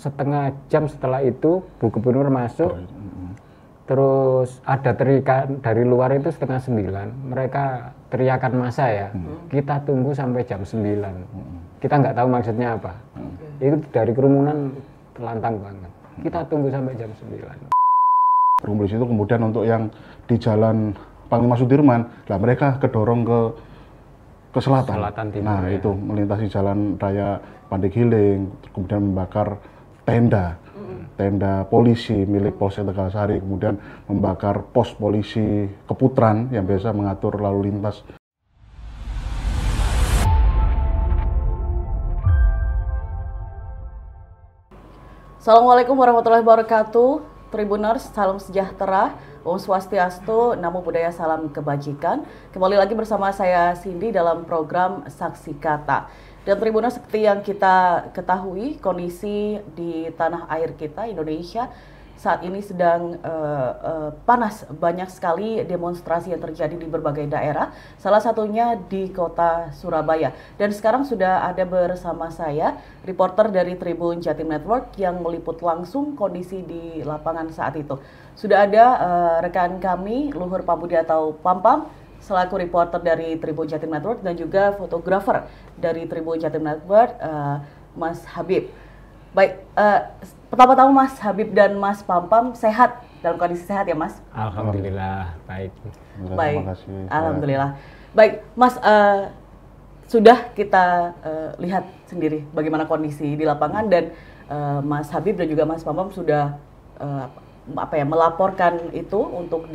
setengah jam setelah itu Bu Gubernur masuk, terus ada teriakan dari luar itu setengah 9, mereka teriakan massa ya, kita tunggu sampai jam 9. Kita nggak tahu maksudnya apa. Itu dari kerumunan lantang banget. Kita tunggu sampai jam 9. Berkumpul di situ, kemudian untuk yang di jalan Panglima Sudirman, lah mereka kedorong ke selatan. Timur, nah ya. itu melintasi jalan raya Pandegiling, kemudian membakar tenda polisi milik Polsek Tegalsari, kemudian membakar pos polisi Keputran yang biasa mengatur lalu lintas. Assalamualaikum warahmatullahi wabarakatuh. Tribuners, salam sejahtera, Om Swastiastu, Namo Buddhaya, salam kebajikan. Kembali lagi bersama saya Cindy dalam program Saksi Kata. Dan Tribuners, seperti yang kita ketahui, kondisi di tanah air kita, Indonesia, saat ini sedang panas. Banyak sekali demonstrasi yang terjadi di berbagai daerah, salah satunya di kota Surabaya. Dan sekarang sudah ada bersama saya reporter dari Tribun Jatim Network yang meliput langsung kondisi di lapangan saat itu. Sudah ada rekan kami, Luhur Pambudi atau Pampam, selaku reporter dari Tribun Jatim Network, dan juga fotografer dari Tribun Jatim Network, Mas Habib. Baik, pertama-tama Mas Habib dan Mas Pampam sehat, dalam kondisi sehat ya Mas? Alhamdulillah, baik. Baik, Terima kasih. Alhamdulillah. Baik, Mas, sudah kita lihat sendiri bagaimana kondisi di lapangan, dan Mas Habib dan juga Mas Pampam sudah melaporkan itu untuk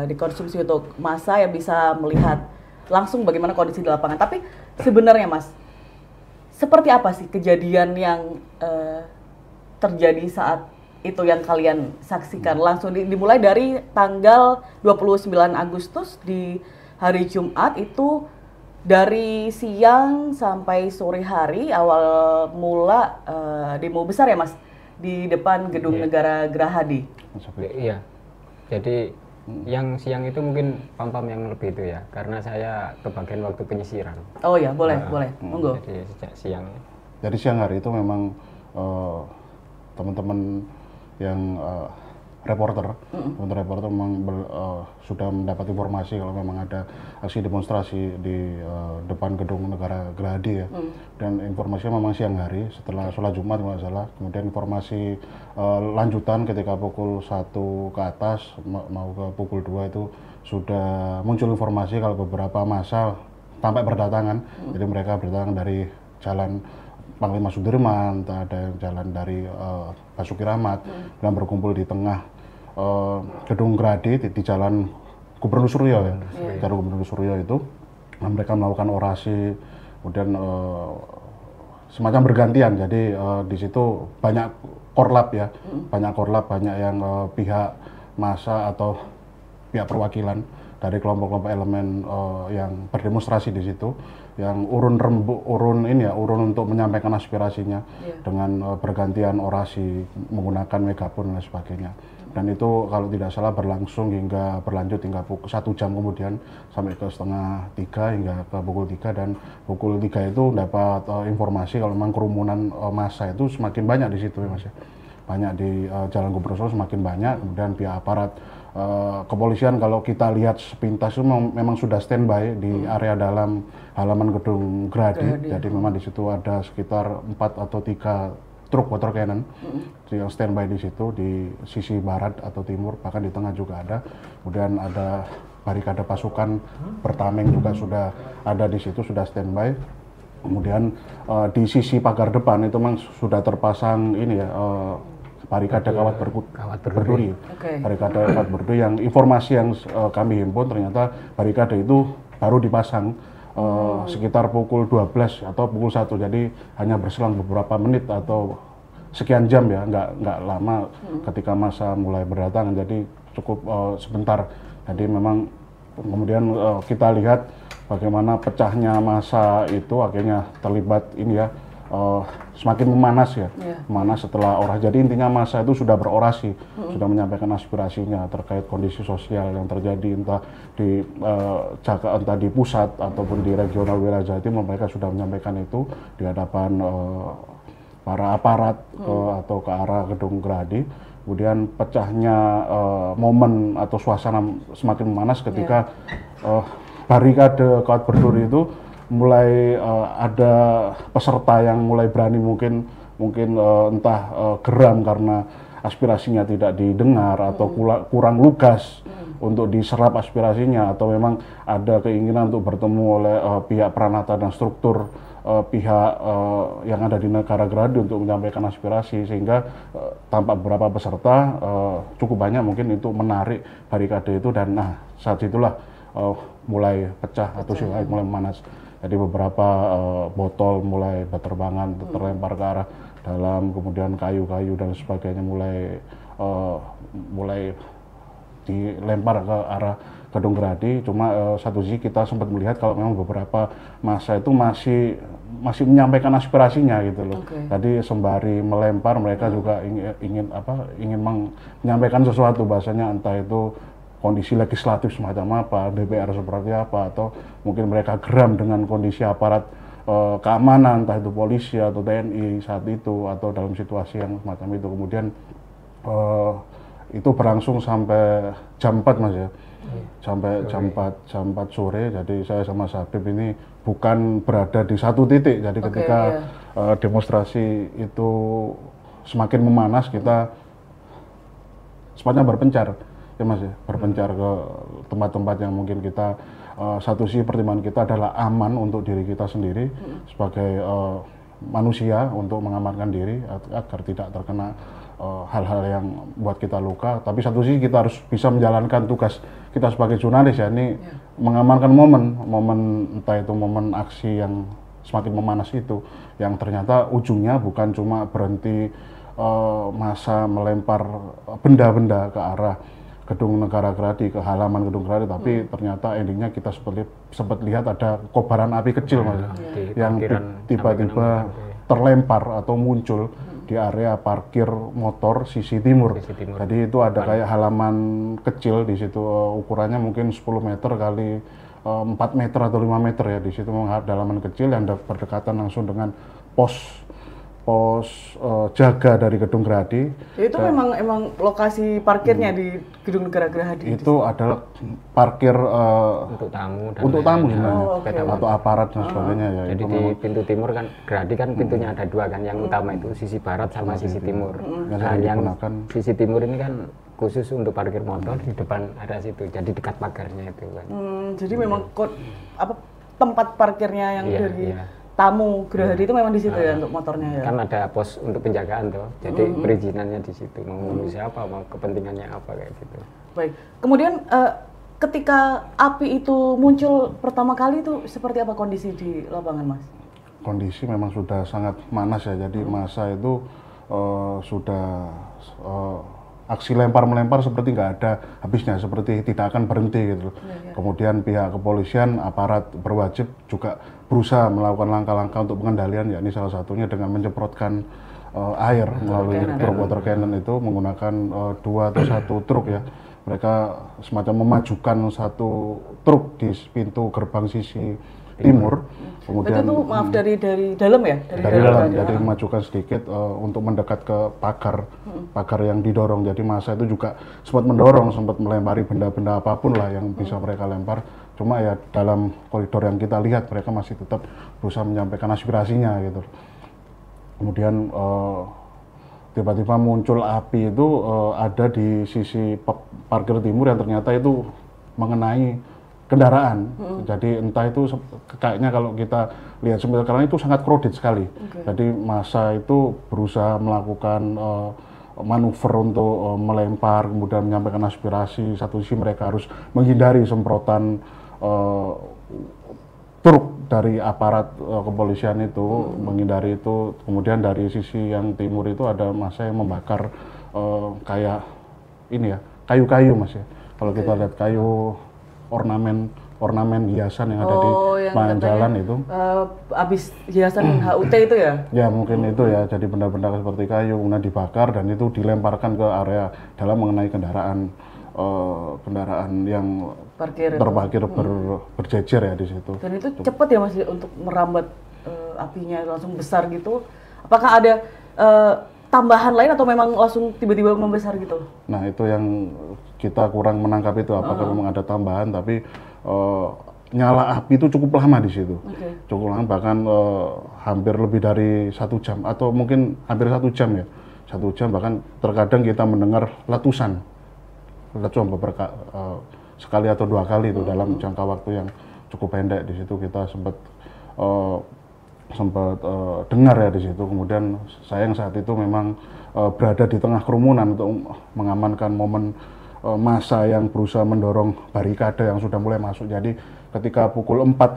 dikonsumsi untuk massa yang bisa melihat langsung bagaimana kondisi di lapangan. Tapi sebenarnya Mas, seperti apa sih kejadian yang terjadi saat itu yang kalian saksikan? Langsung dimulai dari tanggal 29 Agustus di hari Jumat, itu dari siang sampai sore hari, awal mula demo besar ya Mas, di depan Gedung Negara Gerahadi. Iya, jadi yang siang itu mungkin Pampam yang lebih itu ya, karena saya kebagian waktu penyisiran. Oh ya, boleh, monggo. Jadi sejak siang. Jadi siang hari itu memang teman-teman yang reporter memang sudah mendapat informasi kalau memang ada aksi demonstrasi di depan Gedung Negara Gerahadi ya. Dan informasinya memang siang hari setelah sholat Jumat kalau nggak salah. Kemudian informasi lanjutan ketika pukul 1 ke atas mau ke pukul 2 itu sudah muncul informasi kalau beberapa massa sampai berdatangan. Jadi mereka berdatangan dari jalan Panglima Sudirman, ada yang jalan dari Basuki Rahmat, dan berkumpul di tengah Gedung Gerahadi di jalan Gubernur Suryo ya. Jalan Gubernur Suryo itu, mereka melakukan orasi, kemudian semacam bergantian. Jadi di situ banyak korlap ya, banyak yang pihak massa atau pihak perwakilan dari kelompok-kelompok elemen yang berdemonstrasi di situ, yang urun untuk menyampaikan aspirasinya dengan bergantian orasi menggunakan megafon dan sebagainya. Dan itu kalau tidak salah berlanjut hingga 1 jam kemudian sampai ke 2:30 hingga ke pukul 3, dan pukul 3 itu dapat informasi kalau memang kerumunan massa itu semakin banyak di situ ya Mas ya. Banyak di Jalan Gubernur Solo semakin banyak, kemudian pihak aparat kepolisian kalau kita lihat sepintas itu memang sudah standby di area dalam halaman Gedung Gerahadi. Jadi memang di situ ada sekitar 4 atau 3 truk water cannon yang standby di situ di sisi barat atau timur, bahkan di tengah juga ada. Kemudian ada barikade pasukan bertameng juga sudah ada di situ, sudah standby. Kemudian di sisi pagar depan itu memang sudah terpasang ini ya, barikade kawat berduri. Barikade kawat berduri yang informasi yang kami himpun ternyata barikade itu baru dipasang sekitar pukul 12 atau pukul 1, jadi hanya berselang beberapa menit atau sekian jam ya, nggak lama ketika massa mulai berdatangan, jadi cukup sebentar. Jadi memang kemudian kita lihat bagaimana pecahnya massa itu akhirnya terlibat ini ya, semakin memanas ya, memanas setelah orasi. Jadi intinya massa itu sudah berorasi, sudah menyampaikan aspirasinya terkait kondisi sosial yang terjadi entah di pusat ataupun di regional wilayah Jawa Timur. Mereka sudah menyampaikan itu di hadapan para aparat atau ke arah gedung Gerahadi. Kemudian pecahnya momen atau suasana semakin memanas ketika barikade Kawat Berduri itu mulai ada peserta yang mulai berani mungkin entah geram karena aspirasinya tidak didengar atau kurang lugas untuk diserap aspirasinya, atau memang ada keinginan untuk bertemu oleh pihak Pranata dan struktur pihak yang ada di negara Gerahadi untuk menyampaikan aspirasi, sehingga tampak beberapa peserta cukup banyak mungkin itu menarik barikade itu, dan saat itulah mulai pecah atau mulai memanas. Jadi beberapa botol mulai berterbangan, terlempar ke arah dalam, kemudian kayu-kayu dan sebagainya mulai dilempar ke arah gedung Gerahadi. Cuma satu sisi kita sempat melihat kalau memang beberapa massa itu masih menyampaikan aspirasinya gitu loh. Tadi sembari melempar mereka juga ingin menyampaikan sesuatu, bahasanya entah itu kondisi legislatif semacam apa, DPR seperti apa, atau mungkin mereka geram dengan kondisi aparat keamanan, entah itu polisi atau TNI saat itu, atau dalam situasi yang semacam itu. Kemudian itu berlangsung sampai jam 4 Mas ya, sampai jam 4 sore. Jadi saya sama Habib ini bukan berada di satu titik, jadi ketika demonstrasi itu semakin memanas, kita sepatnya berpencar ya Mas ya, berpencar ke tempat-tempat yang mungkin kita satu sisi pertimbangan kita adalah aman untuk diri kita sendiri sebagai manusia, untuk mengamankan diri agar tidak terkena hal-hal yang buat kita luka. Tapi satu sisi kita harus bisa menjalankan tugas kita sebagai jurnalis ya, ini mengamankan momen entah itu momen aksi yang semakin memanas itu, yang ternyata ujungnya bukan cuma berhenti massa melempar benda-benda ke arah gedung negara Gerahadi, ke halaman gedung Gerahadi, tapi ternyata endingnya kita sempat lihat ada kobaran api kecil Mas, yang tiba-tiba terlempar atau muncul di area parkir motor sisi timur. Jadi itu ada kayak halaman kecil di situ, ukurannya mungkin 10 meter kali 4 meter atau 5 meter ya, di situ halaman kecil yang berdekatan langsung dengan pos jaga dari gedung Gerahadi. Itu memang lokasi parkirnya di gedung negara Gerahadi. Itu adalah parkir untuk tamu sebenarnya, atau aparat dan sebagainya ya. Jadi di pintu timur kan Gerahadi kan pintunya ada dua kan, yang utama itu sisi barat sama sisi timur. Yang sisi timur ini kan khusus untuk parkir motor, di depan area situ, jadi dekat pagarnya itu kan. Jadi memang tempat parkirnya yang dari tamu Gerahadi itu memang di situ ya untuk motornya ya. Kan ada pos untuk penjagaan tuh. Jadi perizinannya di situ. Mau siapa, mau kepentingannya apa kayak gitu. Baik. Kemudian ketika api itu muncul pertama kali itu seperti apa kondisi di lapangan, Mas? Kondisi memang sudah sangat panas ya. Jadi massa itu sudah aksi lempar-melempar seperti nggak ada habisnya, seperti tidak akan berhenti gitu. Kemudian pihak kepolisian, aparat berwajib juga berusaha melakukan langkah-langkah untuk pengendalian, yakni salah satunya dengan menyemprotkan air melalui truk water cannon itu menggunakan 2 atau 1 truk ya. Mereka semacam memajukan 1 truk di pintu gerbang sisi timur. Kemudian itu maaf dari dalam ya? Dari dalam, jadi memajukan sedikit untuk mendekat ke pagar yang didorong. Jadi massa itu juga sempat mendorong, sempat melempari benda-benda apapun lah yang bisa mereka lempar. Cuma ya dalam koridor yang kita lihat mereka masih tetap berusaha menyampaikan aspirasinya gitu. Kemudian tiba-tiba muncul api itu ada di sisi parkir timur yang ternyata itu mengenai kendaraan. Jadi entah itu kayaknya kalau kita lihat sekarang itu sangat crowded sekali. Jadi massa itu berusaha melakukan manuver untuk melempar, kemudian menyampaikan aspirasi. Satu sisi mereka harus menghindari semprotan truk dari aparat kepolisian itu, menghindari itu. Kemudian dari sisi yang timur itu ada massa yang membakar kayak ini ya, kayu-kayu Mas ya. Kalau kita lihat kayu ornamen hiasan yang ada di sepanjang jalan itu. Habis hiasan HUT itu ya? Ya mungkin itu ya, jadi benda-benda seperti kayu kemudian dibakar dan itu dilemparkan ke area dalam mengenai kendaraan yang terparkir berjejer ya di situ. Dan itu cepat ya Mas untuk merambat apinya langsung besar gitu. Apakah ada tambahan lain atau memang langsung tiba-tiba membesar gitu? Nah itu yang kita kurang menangkap itu, apakah memang ada tambahan, tapi nyala api itu cukup lama di situ, cukup lama, bahkan hampir lebih dari 1 jam atau mungkin hampir 1 jam ya, 1 jam, bahkan terkadang kita mendengar letusan beberapa sekali atau 2 kali itu dalam jangka waktu yang cukup pendek. Di situ kita sempat dengar ya di situ. Kemudian sayang saat itu memang berada di tengah kerumunan untuk mengamankan momen massa yang berusaha mendorong barikade yang sudah mulai masuk. Jadi ketika pukul 4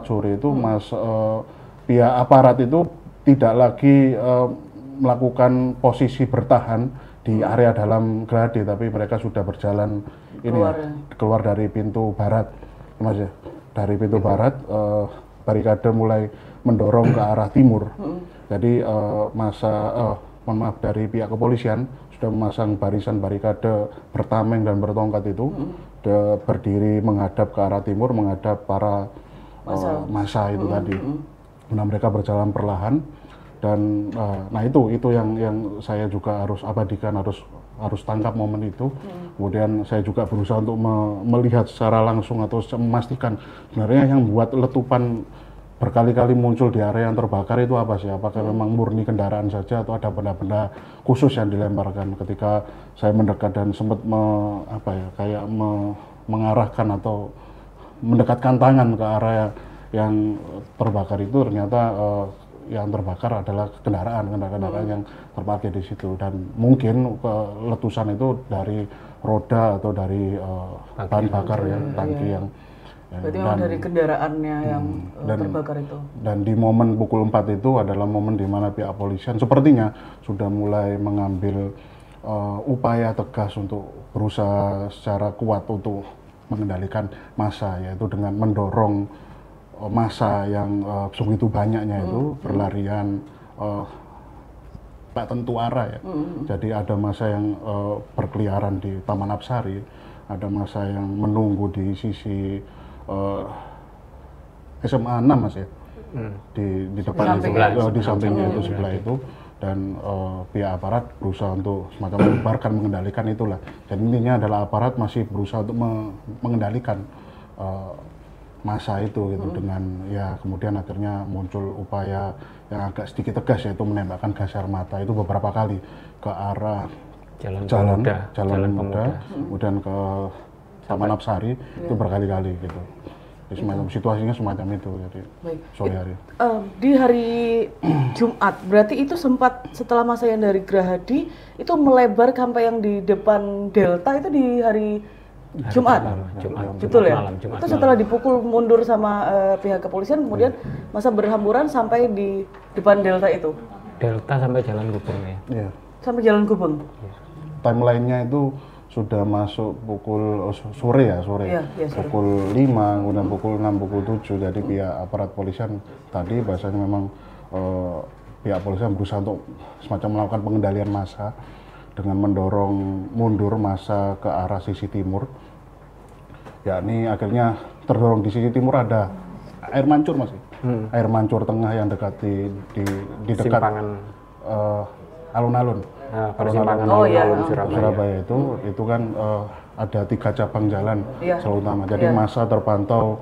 sore itu pihak aparat itu tidak lagi melakukan posisi bertahan di area dalam Gerahadi, tapi mereka sudah berjalan keluar dari pintu barat, Mas ya. Dari pintu barat barikade mulai mendorong ke arah timur. Jadi dari pihak kepolisian sudah memasang barisan barikade bertameng dan bertongkat itu, berdiri menghadap ke arah timur, menghadap para massa itu tadi. Nah mereka berjalan perlahan dan nah itu yang saya juga harus abadikan, harus tangkap momen itu. Kemudian saya juga berusaha untuk melihat secara langsung atau memastikan sebenarnya yang buat letupan berkali-kali muncul di area yang terbakar itu apa sih? Apakah memang murni kendaraan saja atau ada benda-benda khusus yang dilemparkan? Ketika saya mendekat dan sempat mengarahkan atau mendekatkan tangan ke area yang terbakar itu, ternyata yang terbakar adalah kendaraan yang terparkir di situ, dan mungkin letusan itu dari roda atau dari bahan bakar ya, tangki yang berarti memang dari kendaraannya yang terbakar itu. Dan di momen pukul 4 itu adalah momen di mana pihak polisian sepertinya sudah mulai mengambil upaya tegas untuk berusaha secara kuat untuk mengendalikan massa, yaitu dengan mendorong massa yang begitu banyaknya itu berlarian tak tentu arah ya. Jadi ada massa yang berkeliaran di Taman Apsari, ada massa yang menunggu di sisi SMA 6 Mas ya, di depan itu, di sampingnya itu sebelah itu, dan pihak aparat berusaha untuk semacam menyebarkan, mengendalikan itulah. Dan intinya adalah aparat masih berusaha untuk mengendalikan massa itu gitu, dengan ya kemudian akhirnya muncul upaya yang agak sedikit tegas, yaitu menembakkan gas air mata itu beberapa kali ke arah Jalan Pemuda, kemudian ke Taman Apsari itu berkali-kali gitu. Jadi semacam situasinya semacam itu. Jadi sore hari. Di hari Jumat, berarti itu sempat setelah masa yang dari Gerahadi itu melebar sampai yang di depan Delta itu di hari Jumat. Betul ya? Jumat itu setelah dipukul mundur sama pihak kepolisian, kemudian masa berhamburan sampai di depan Delta itu. Delta sampai Jalan Gubeng ya? Iya. Sampai Jalan Gubeng? Timeline-nya itu sudah masuk pukul sore ya, pukul 5, kemudian pukul 6, pukul 7. Jadi pihak aparat polisian tadi bahasanya memang pihak polisian berusaha untuk semacam melakukan pengendalian massa dengan mendorong mundur massa ke arah sisi timur. Yakni akhirnya terdorong di sisi timur ada air mancur Mas. Air mancur tengah yang dekat di dekat alun-alun. Alun-alun Surabaya itu kan ada 3 cabang jalan selalu utama. Jadi massa terpantau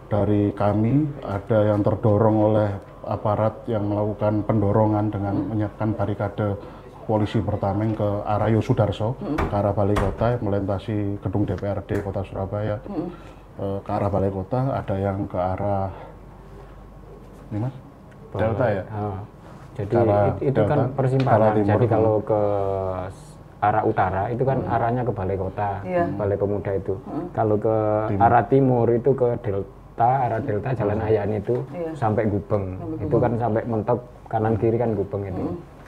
dari kami, ada yang terdorong oleh aparat yang melakukan pendorongan dengan menyiapkan barikade polisi bertameng ke arah Yosudarso, ke arah Balai Kota, melintasi gedung DPRD Kota Surabaya, ke arah Balai Kota. Ada yang ke arah ini Mas, Delta ya. Jadi itu kan persimpangan. Jadi kalau ke arah utara itu kan arahnya ke Balai Kota, Balai Pemuda itu. Kalau ke arah timur itu ke arah Delta Jalan Ayani itu sampai Gubeng. Itu kan sampai mentok kanan kiri kan Gubeng itu.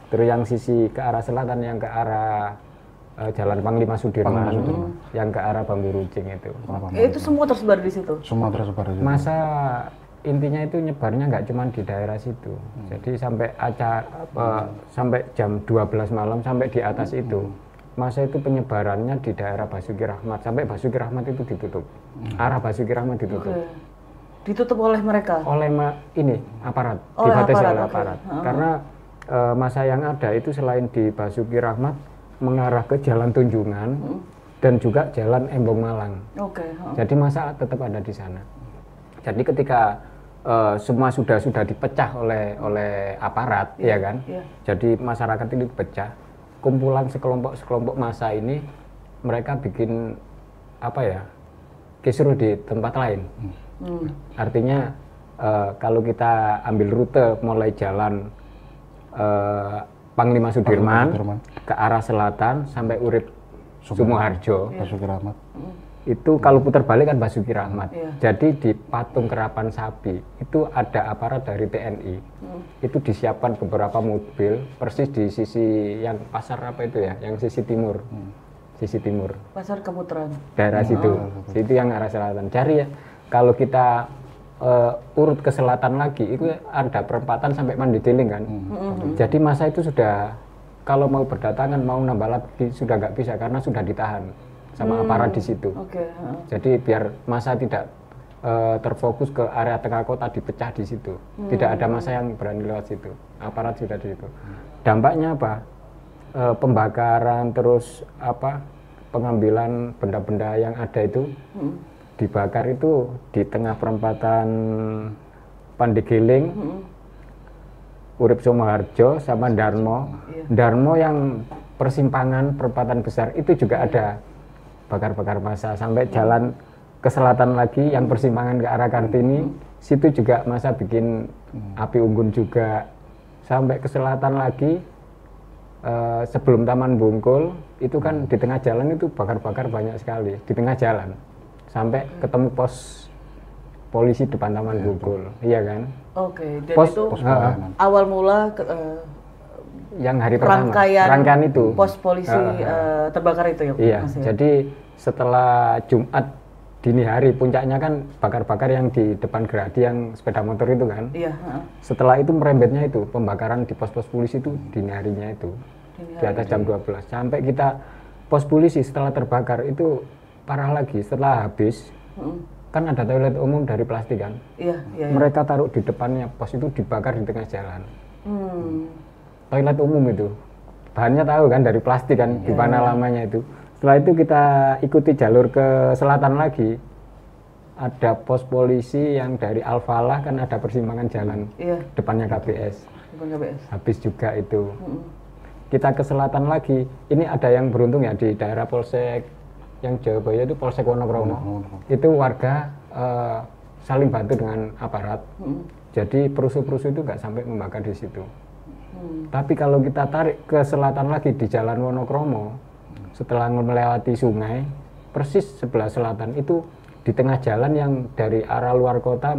Terus yang sisi ke arah selatan yang ke arah Jalan Panglima Sudirman, yang ke arah Bambu Runcing itu. Itu semua tersebar di situ? Semua tersebar di situ. Masa intinya itu nyebarnya nggak cuma di daerah situ. Jadi sampai sampai jam 12 malam sampai di atas itu. Masa itu penyebarannya di daerah Basuki Rahmat, sampai Basuki Rahmat itu ditutup. Arah Basuki Rahmat ditutup. Ditutup oleh mereka? Oleh ini aparat, dibatasi oleh aparat. Karena masa yang ada itu selain di Basuki Rahmat mengarah ke Jalan Tunjungan dan juga Jalan Embong Malang. Jadi masa tetap ada di sana. Jadi ketika semua sudah dipecah oleh aparat, ya kan? Jadi masyarakat ini dipecah. Kumpulan sekelompok massa ini mereka bikin apa ya? Kisruh di tempat lain. Artinya kalau kita ambil rute mulai jalan Panglima Sudirman ke arah selatan sampai Urip Sumoharjo, Basuki Rahmat. Itu kalau putar balik kan Basuki Rahmat. Jadi di patung Kerapan Sapi itu ada aparat dari TNI. Itu disiapkan beberapa mobil persis di sisi yang pasar apa itu ya, yang sisi timur. Sisi timur. Pasar Keputaran. Daerah situ. Itu yang arah selatan. Cari ya. Kalau kita urut ke selatan lagi itu ada perempatan sampai Mandailing kan. Jadi masa itu sudah kalau mau berdatangan mau nambah lagi sudah nggak bisa karena sudah ditahan sama aparat di situ. Jadi biar masa tidak terfokus ke area tengah kota dipecah di situ. Tidak ada masa yang berani lewat situ. Aparat sudah di situ. Dampaknya apa? Pembakaran terus apa? Pengambilan benda-benda yang ada itu dibakar itu di tengah perempatan Pandeglang, Urip Sumoharjo sama Darmo. Darmo yang persimpangan perempatan besar itu juga ada bakar-bakar massa sampai jalan ke selatan lagi yang persimpangan ke arah Kartini, situ juga massa bikin api unggun juga. Sampai ke selatan lagi sebelum Taman Bungkul itu kan di tengah jalan itu bakar-bakar banyak sekali di tengah jalan sampai ketemu pos polisi depan Taman Bungkul, iya kan? Dan itu awal mula yang hari rangkaian itu pos polisi terbakar itu ya? Iya, jadi setelah Jumat dini hari puncaknya kan bakar-bakar yang di depan Gerahadi yang sepeda motor itu kan. Setelah itu merembetnya itu pembakaran di pos-pos polisi itu dini harinya itu di atas jam 12 sampai kita pos polisi setelah terbakar itu parah lagi setelah habis kan ada toilet umum dari plastik kan. Mereka taruh di depannya pos itu dibakar di tengah jalan. Toilet umum itu bahannya tahu kan dari plastik kan gimana lamanya itu. Setelah itu kita ikuti jalur ke selatan lagi, ada pos polisi yang dari Al-Falah kan ada persimpangan jalan depannya KBS. Habis juga itu. Kita ke selatan lagi, ini ada yang beruntung ya di daerah Polsek yang Jayabaya itu Polsek Wonokromo. Itu warga saling bantu dengan aparat. Jadi perusuh-perusuh itu nggak sampai membakar di situ. Tapi kalau kita tarik ke selatan lagi di Jalan Wonokromo, setelah melewati sungai, persis sebelah selatan itu di tengah jalan yang dari arah luar kota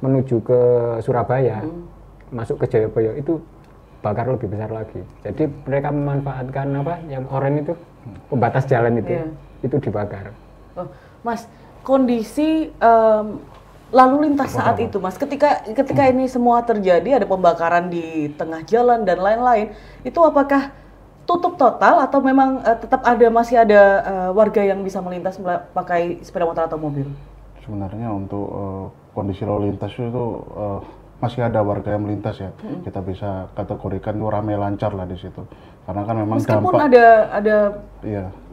menuju ke Surabaya, masuk ke Jayabaya itu bakar lebih besar lagi. Jadi mereka memanfaatkan apa yang oranye itu, pembatas jalan itu dibakar. Mas, kondisi lalu lintas saat itu, Mas, ketika ini semua terjadi, ada pembakaran di tengah jalan dan lain-lain, itu apakah tutup total atau memang tetap masih ada warga yang bisa melintas pakai sepeda motor atau mobil? Sebenarnya untuk kondisi lalu lintas itu masih ada warga yang melintas ya. Kita bisa kategorikan itu ramai lancar lah di situ. Karena kan memang meskipun dampak ada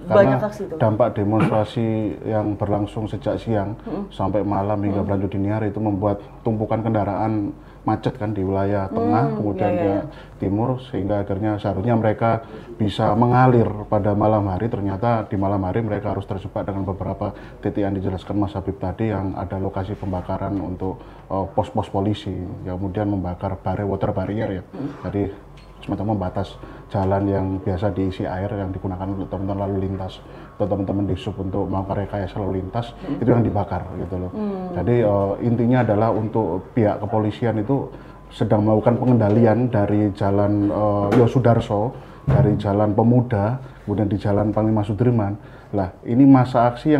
banyak karena aksi itu. Dampak demonstrasi yang berlangsung sejak siang sampai malam hingga berlanjut dini hari itu membuat tumpukan kendaraan macet kan di wilayah tengah, kemudian ke timur, sehingga akhirnya seharusnya mereka bisa mengalir pada malam hari. Ternyata di malam hari mereka harus terjebak dengan beberapa titik yang dijelaskan Mas Habib tadi, yang ada lokasi pembakaran untuk pos-pos polisi, yang kemudian membakar water barrier ya. Jadi semacam membatas jalan yang biasa diisi air yang digunakan untuk teman-teman lalu lintas atau teman-teman di sub untuk melakukan rekayasa lalu lintas, itu yang dibakar gitu loh. Jadi intinya adalah untuk pihak kepolisian itu sedang melakukan pengendalian dari jalan Yosudarso, dari jalan Pemuda, kemudian di jalan Panglima Sudirman. Lah, ini masa aksi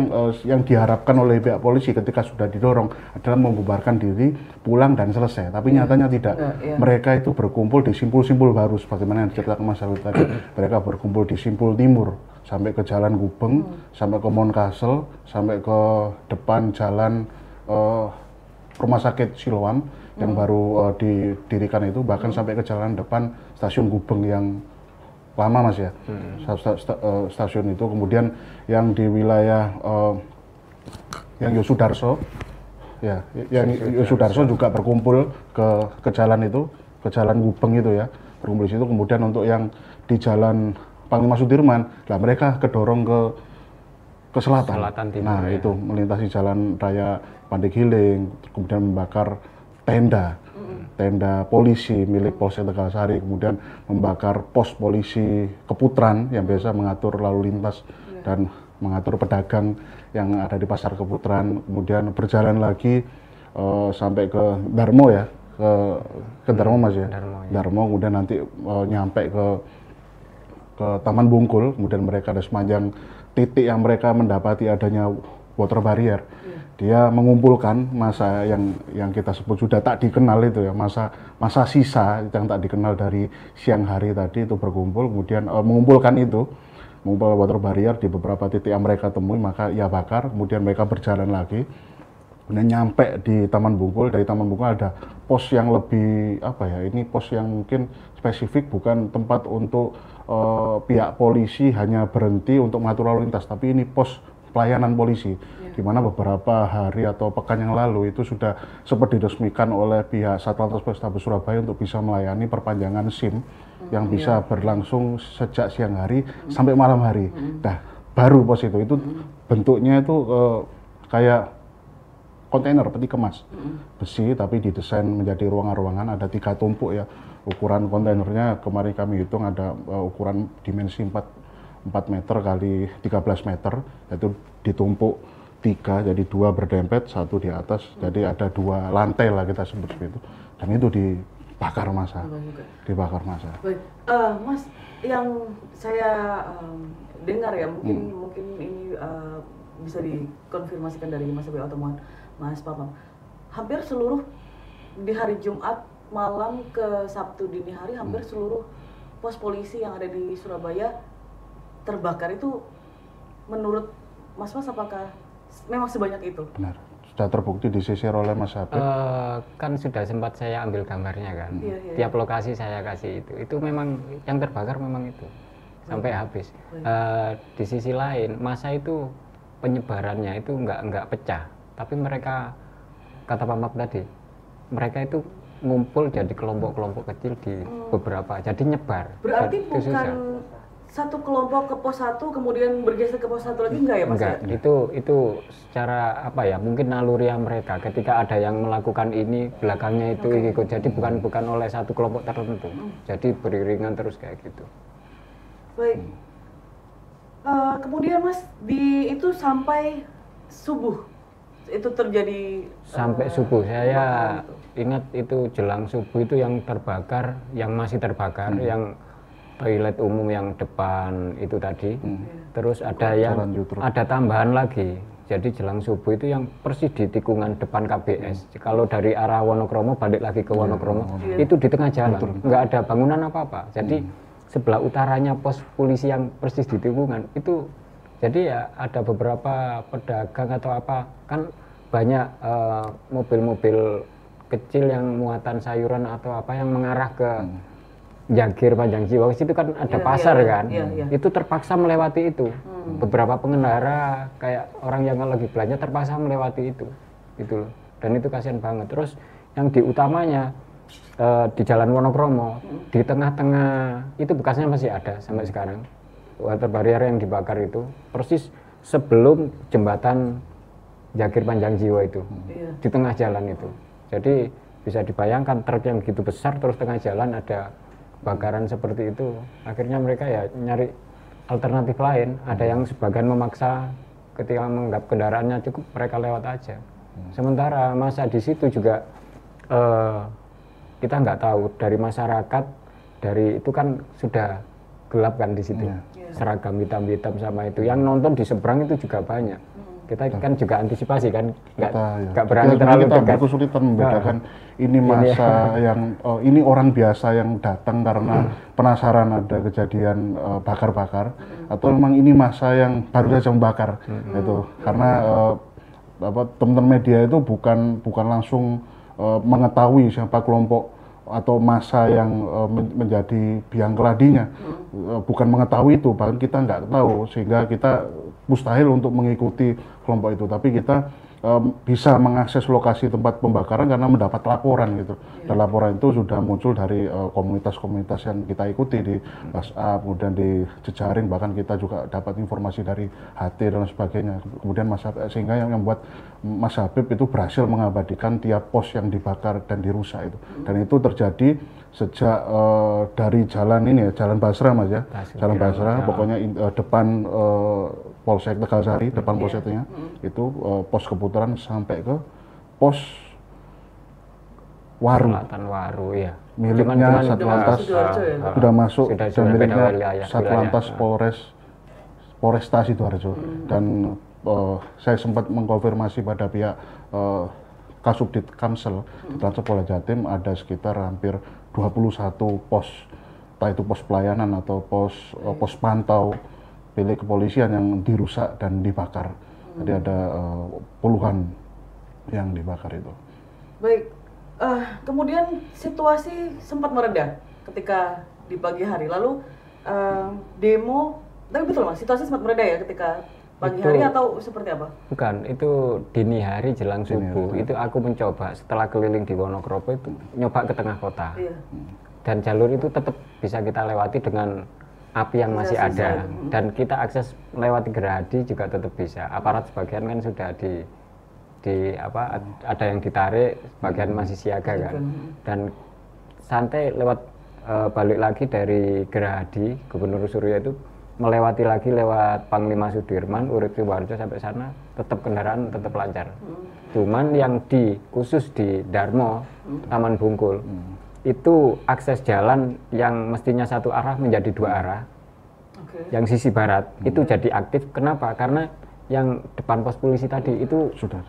yang diharapkan oleh pihak polisi ketika sudah didorong adalah membubarkan diri, pulang dan selesai. Tapi nyatanya tidak. Mereka itu berkumpul di simpul-simpul baru, sebagaimana yang diceritakan Mas Habib tadi. Mereka berkumpul di simpul timur, sampai ke Jalan Gubeng, sampai ke Monkasel, sampai ke depan Jalan rumah sakit Siloam yang baru didirikan itu, bahkan sampai ke jalan depan stasiun Gubeng yang lama Mas ya, stasiun itu. Kemudian yang di wilayah yang Yosudarso, ya, yang Yosudarso juga berkumpul ke jalan itu, ke jalan Gubeng itu ya, berkumpul di situ. Kemudian untuk yang di jalan Panglima Sudirman, lah mereka kedorong ke selatan. Timur, nah ya. itu melintasi jalan raya Pandegiling, kemudian membakar tenda polisi milik Polsek Tegalsari, kemudian membakar pos polisi Keputran yang biasa mengatur lalu lintas dan mengatur pedagang yang ada di pasar Keputran. Kemudian berjalan lagi sampai ke Darmo ya, ke Darmo Mas ya. Darmo, kemudian nanti nyampe ke Taman Bungkul. Kemudian mereka ada sepanjang titik yang mereka mendapati adanya water barrier. Dia mengumpulkan massa yang kita sebut sudah tak dikenal itu ya, massa sisa yang tak dikenal dari siang hari tadi itu berkumpul, kemudian mengumpulkan water barrier di beberapa titik yang mereka temui, maka ia bakar. Kemudian mereka berjalan lagi, kemudian nyampe di Taman Bungkul. Dari Taman Bungkul ada pos yang lebih ini pos yang mungkin spesifik, bukan tempat untuk pihak polisi hanya berhenti untuk mengatur lalu lintas, tapi ini pos pelayanan polisi, di mana beberapa hari atau pekan yang lalu itu sudah sempat diresmikan oleh pihak Satlantas Polrestabes Surabaya untuk bisa melayani perpanjangan SIM yang bisa berlangsung sejak siang hari sampai malam hari. Nah, baru pos itu bentuknya itu kayak kontainer peti kemas besi, tapi didesain menjadi ruangan-ruangan, ada 3 tumpuk ya. Ukuran kontainernya kemarin kami hitung ada ukuran dimensi 4 meter kali 13 meter, yaitu ditumpuk 3, jadi 2 berdempet, 1 di atas, jadi ada 2 lantai lah kita sebut seperti itu, dan itu dibakar massa. Baik, Mas, yang saya dengar ya, mungkin ini bisa dikonfirmasikan dari Mas Abe atau Mas Papam, hampir seluruh di hari Jumat malam ke Sabtu dini hari, hampir seluruh pos polisi yang ada di Surabaya terbakar. Itu menurut Mas apakah memang sebanyak itu? Benar, sudah terbukti disisir oleh Mas Habib. Kan sudah sempat saya ambil gambarnya kan, tiap lokasi saya kasih itu memang yang terbakar memang itu sampai habis. Di sisi lain massa itu penyebarannya itu nggak pecah, tapi mereka, kata Pak Mak tadi, mereka itu ngumpul jadi kelompok-kelompok kecil di beberapa, jadi nyebar. Berarti bukan satu kelompok ke pos 1 kemudian bergeser ke pos 1 lagi, enggak ya Mas? Enggak, itu secara mungkin naluriah mereka, ketika ada yang melakukan ini belakangnya itu ikut, jadi bukan oleh satu kelompok tertentu, jadi beriringan terus kayak gitu. Baik, kemudian Mas itu sampai subuh itu terjadi sampai subuh. Saya ingat itu jelang subuh itu yang terbakar, yang masih terbakar, yang toilet umum yang depan itu tadi. Terus ada ada tambahan lagi. Jadi jelang subuh itu yang persis di tikungan depan KBS. Kalau dari arah Wonokromo balik lagi ke Wonokromo, itu di tengah jalan, nggak ada bangunan apa-apa. Jadi sebelah utaranya pos polisi yang persis di tikungan itu. Jadi ya ada beberapa pedagang atau apa, kan banyak mobil-mobil kecil yang muatan sayuran atau apa yang mengarah ke Jagir Panjang Jiwa, situ kan ada pasar kan, itu terpaksa melewati itu. Beberapa pengendara kayak orang yang lagi belanja terpaksa melewati itu loh. Dan itu kasihan banget. Terus yang di utamanya di Jalan Wonokromo, di tengah-tengah itu bekasnya masih ada sampai sekarang. Water barrier yang dibakar itu persis sebelum jembatan Jagir Panjang Jiwa itu, di tengah jalan itu. Jadi bisa dibayangkan truk yang begitu besar terus tengah jalan ada bakaran seperti itu. Akhirnya mereka ya nyari alternatif lain. Ada yang sebagian memaksa ketika menganggap kendaraannya cukup, mereka lewat aja. Sementara masa di situ juga kita nggak tahu dari masyarakat, dari itu kan sudah gelap kan di situ, seragam hitam-hitam sama itu. Yang nonton di seberang itu juga banyak. Kita kan juga antisipasi kan, nggak berani terlalu dekat. Kita kesulitan membedakan ini masa yang ini orang biasa yang datang karena penasaran ada kejadian bakar-bakar, atau memang ini masa yang baru saja membakar itu. Karena teman-teman media itu bukan langsung mengetahui siapa kelompok atau massa yang menjadi biang keladinya, bukan mengetahui itu, bahkan kita nggak tahu, sehingga kita mustahil untuk mengikuti kelompok itu, tapi kita bisa mengakses lokasi tempat pembakaran karena mendapat laporan gitu. Dan laporan itu sudah muncul dari komunitas-komunitas yang kita ikuti di WhatsApp, kemudian di jejaring, bahkan kita juga dapat informasi dari HT dan sebagainya. Kemudian sehingga yang membuat Mas Habib itu berhasil mengabadikan tiap pos yang dibakar dan dirusak itu. Dan itu terjadi sejak dari jalan ini ya, Jalan Basra Mas ya, Jalan Basra, pokoknya depan Polsek Tegalsari, depan polseknya itu pos Keputaran sampai ke pos Waru. Selatan Waru ya. Miliknya Satlantas sudah masuk, dan miliknya Satlantas Polresta Sidoarjo. Dan saya sempat mengkonfirmasi pada pihak Kasubdit Kamsel di Transport Polda Jatim, ada sekitar hampir 21 pos, entah itu pos pelayanan atau pos pantau milik kepolisian yang dirusak dan dibakar. Jadi ada puluhan yang dibakar itu. Baik, kemudian situasi sempat mereda ketika di pagi hari. Lalu demo, tapi betul Mas, situasi sempat mereda ya ketika pagi hari atau seperti apa? Bukan, itu dini hari jelang subuh. Itu aku mencoba setelah keliling di Wonokropo itu nyoba ke tengah kota. Iya. Dan jalur itu tetap bisa kita lewati dengan api yang masih ada, dan kita akses lewat Gerahadi juga tetap bisa. Aparat sebagian kan sudah ada yang ditarik, sebagian masih siaga kan. Dan santai lewat balik lagi dari Gerahadi, Gubernur Suryo itu melewati lagi lewat Panglima Sudirman, Urip Sidoarjo sampai sana, tetap kendaraan tetap lancar. Cuman yang khusus di Darmo, Taman Bungkul, itu akses jalan yang mestinya satu arah menjadi dua arah. Yang sisi barat itu jadi aktif. Kenapa? Karena yang depan pos polisi tadi itu sudah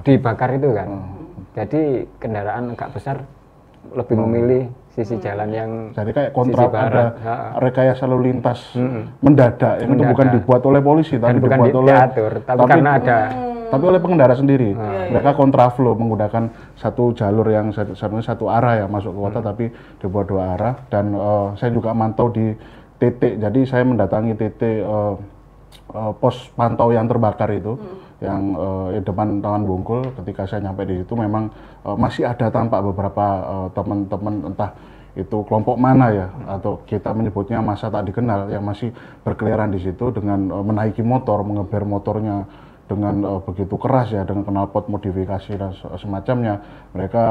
dibakar itu kan. Jadi kendaraan agak besar lebih memilih sisi jalan yang jadi kayak kontra, ada rekayasa lalu lintas mendadak yang itu bukan dibuat oleh polisi, tapi dibuat oleh diatur, tapi karena ada tapi oleh pengendara sendiri. Mereka kontraflow menggunakan satu jalur yang sebenarnya satu arah ya masuk ke kota, tapi dibuat dua arah. Dan saya juga mantau di titik, jadi saya mendatangi titik pos pantau yang terbakar itu, yang depan Taman Bungkul. Ketika saya nyampe di situ memang masih ada tampak beberapa teman-teman, entah itu kelompok mana ya, atau kita menyebutnya massa tak dikenal, yang masih berkeliaran di situ dengan menaiki motor, mengeber motornya dengan begitu keras ya, dengan knalpot modifikasi dan semacamnya. Mereka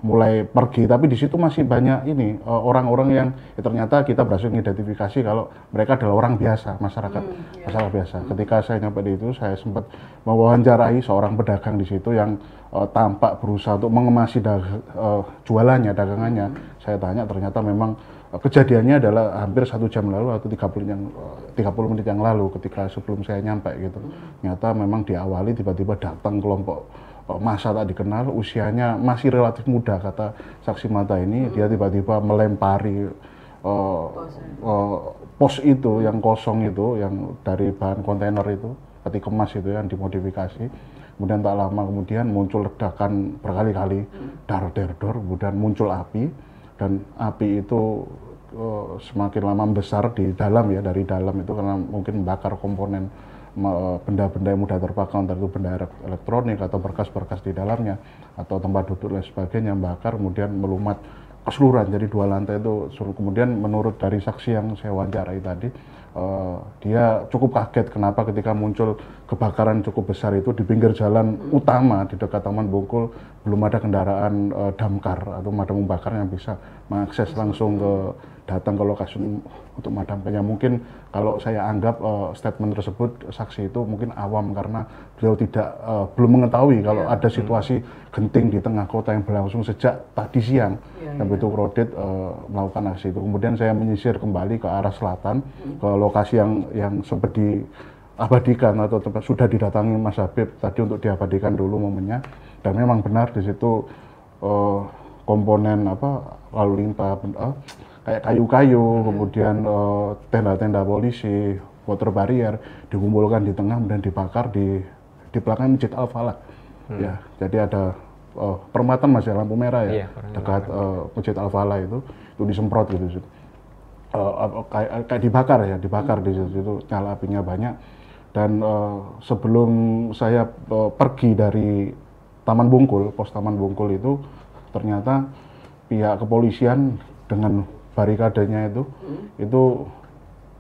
mulai pergi, tapi di situ masih banyak ini orang-orang yang ternyata kita berhasil mengidentifikasi kalau mereka adalah orang biasa, masyarakat biasa. Ketika saya nyampe di itu, saya sempat mewawancarai seorang pedagang di situ yang tampak berusaha untuk mengemasi jualannya, dagangannya. Saya tanya, ternyata memang kejadiannya adalah hampir 1 jam lalu atau 30 menit yang lalu, ketika sebelum saya nyampe gitu. Ternyata memang diawali tiba-tiba datang kelompok massa tak dikenal, usianya masih relatif muda, kata saksi mata ini. Dia tiba-tiba melempari pos itu yang kosong itu, yang dari bahan kontainer itu, peti kemas itu yang dimodifikasi. Kemudian tak lama kemudian muncul ledakan berkali-kali, dar-der-dor, kemudian muncul api. Dan api itu semakin lama membesar di dalam ya, dari dalam itu, karena mungkin membakar komponen benda-benda yang mudah terbakar, entah itu benda elektronik atau berkas-berkas di dalamnya atau tempat duduk dan sebagainya, membakar kemudian melumat keseluruhan. Jadi 2 lantai itu. Kemudian menurut dari saksi yang saya wawancarai tadi, dia cukup kaget kenapa ketika muncul kebakaran cukup besar itu di pinggir jalan utama di dekat Taman Bungkul belum ada kendaraan damkar atau pemadam kebakaran yang bisa mengakses langsung datang ke lokasi untuk memadamkannya. Mungkin kalau saya anggap statement tersebut, saksi itu mungkin awam karena beliau belum mengetahui kalau ada situasi genting di tengah kota yang berlangsung sejak tadi siang, yang begitu crowded, melakukan aksi itu. Kemudian saya menyisir kembali ke arah selatan, ke lokasi yang sempat diabadikan atau sudah didatangi Mas Habib tadi untuk diabadikan dulu momennya. Dan memang benar di situ komponen lalu lintas kayak kayu-kayu, kemudian tenda-tenda polisi, water barrier dikumpulkan di tengah, kemudian dibakar di di belakang Masjid Al-Falah. Ya, jadi ada perempatan Mas ya, lampu merah ya, dekat Masjid Al-Falah itu disemprot gitu. Kayak dibakar di situ, nyala apinya banyak. Dan sebelum saya pergi dari Taman Bungkul, pos Taman Bungkul itu, ternyata pihak kepolisian dengan barikadenya itu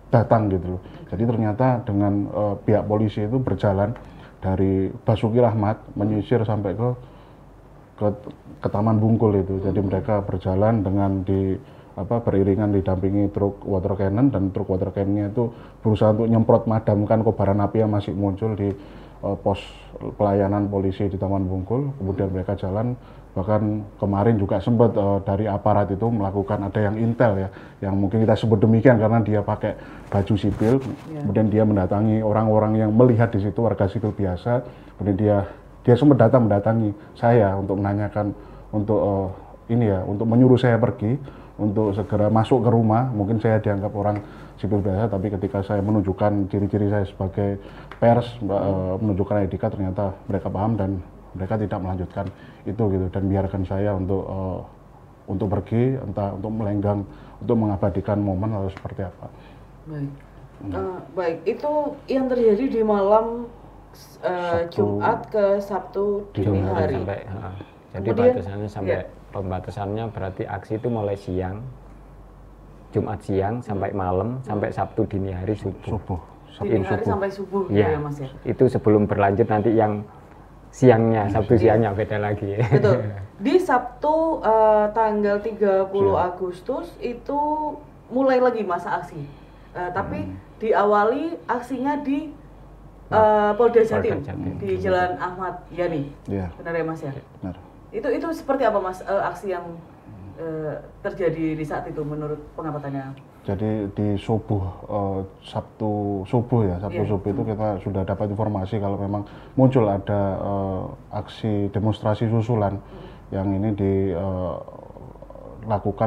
datang gitu loh. Jadi ternyata dengan pihak polisi itu berjalan dari Basuki Rahmat menyisir sampai ke Taman Bungkul itu. Jadi mereka berjalan dengan beriringan didampingi truk water cannon, dan truk water cannonnya itu berusaha untuk nyemprot madamkan kobaran api yang masih muncul di pos pelayanan polisi di Taman Bungkul. Kemudian mereka jalan, bahkan kemarin juga sempat dari aparat itu melakukan, ada yang intel ya, yang mungkin kita sebut demikian karena dia pakai baju sipil, kemudian dia mendatangi orang-orang yang melihat di situ, warga sipil biasa, kemudian dia sempat mendatangi saya untuk menanyakan, untuk untuk menyuruh saya pergi, untuk segera masuk ke rumah. Mungkin saya dianggap orang sipil biasa, tapi ketika saya menunjukkan ciri-ciri saya sebagai pers, menunjukkan ID card, ternyata mereka paham dan mereka tidak melanjutkan itu gitu, dan biarkan saya untuk pergi, entah untuk melenggang, untuk mengabadikan momen atau seperti apa. Baik. Baik, itu yang terjadi di malam Jumat ke Sabtu dini hari. Jadi batasannya sampai pembatasannya berarti aksi itu mulai siang, Jumat siang sampai malam, sampai Sabtu dini hari subuh. Dini hari sampai subuh ya, ya Mas ya. Itu sebelum berlanjut nanti yang siangnya, Sabtu siangnya beda lagi. Betul. Di Sabtu tanggal 30 Agustus itu mulai lagi masa aksi. Tapi diawali aksinya di Polda Jatim, di Jalan Ahmad Yani. Benar ya Mas ya? Benar. Itu seperti apa Mas aksi yang terjadi di saat itu menurut pengamatannya? Jadi di Sabtu subuh itu kita sudah dapat informasi kalau memang muncul ada aksi demonstrasi susulan yang ini dilakukan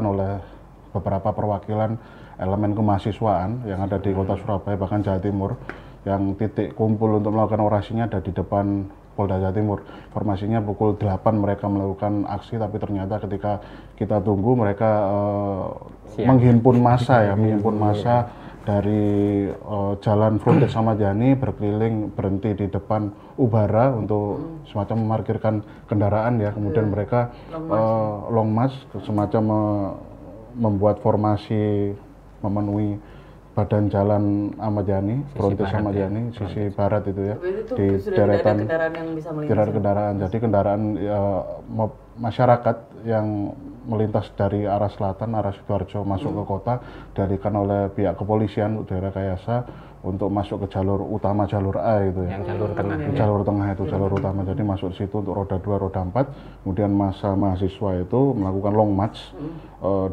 oleh beberapa perwakilan elemen kemahasiswaan yang ada di kota Surabaya, bahkan Jawa Timur, yang titik kumpul untuk melakukan orasinya ada di depan Polda Jawa Timur. Informasinya pukul 8 mereka melakukan aksi, tapi ternyata ketika kita tunggu mereka menghimpun massa dari Jalan Frontage Ahmad Yani, berkeliling berhenti di depan Ubara untuk semacam memarkirkan kendaraan ya. Kemudian mereka long march, semacam membuat formasi memenuhi badan Jalan Ahmad Yani, Frontage Ahmad Yani, sisi barat itu ya, di deretan kendaraan. Jadi kendaraan masyarakat yang melintas dari arah selatan, arah Sidoarjo masuk ke kota, dialihkan oleh pihak kepolisian daerah Kayasa untuk masuk ke jalur utama, jalur A itu ya. Yang jalur tengah. Jalur tengah itu jalur utama. Jadi masuk situ untuk roda 2, roda 4. Kemudian massa mahasiswa itu melakukan long march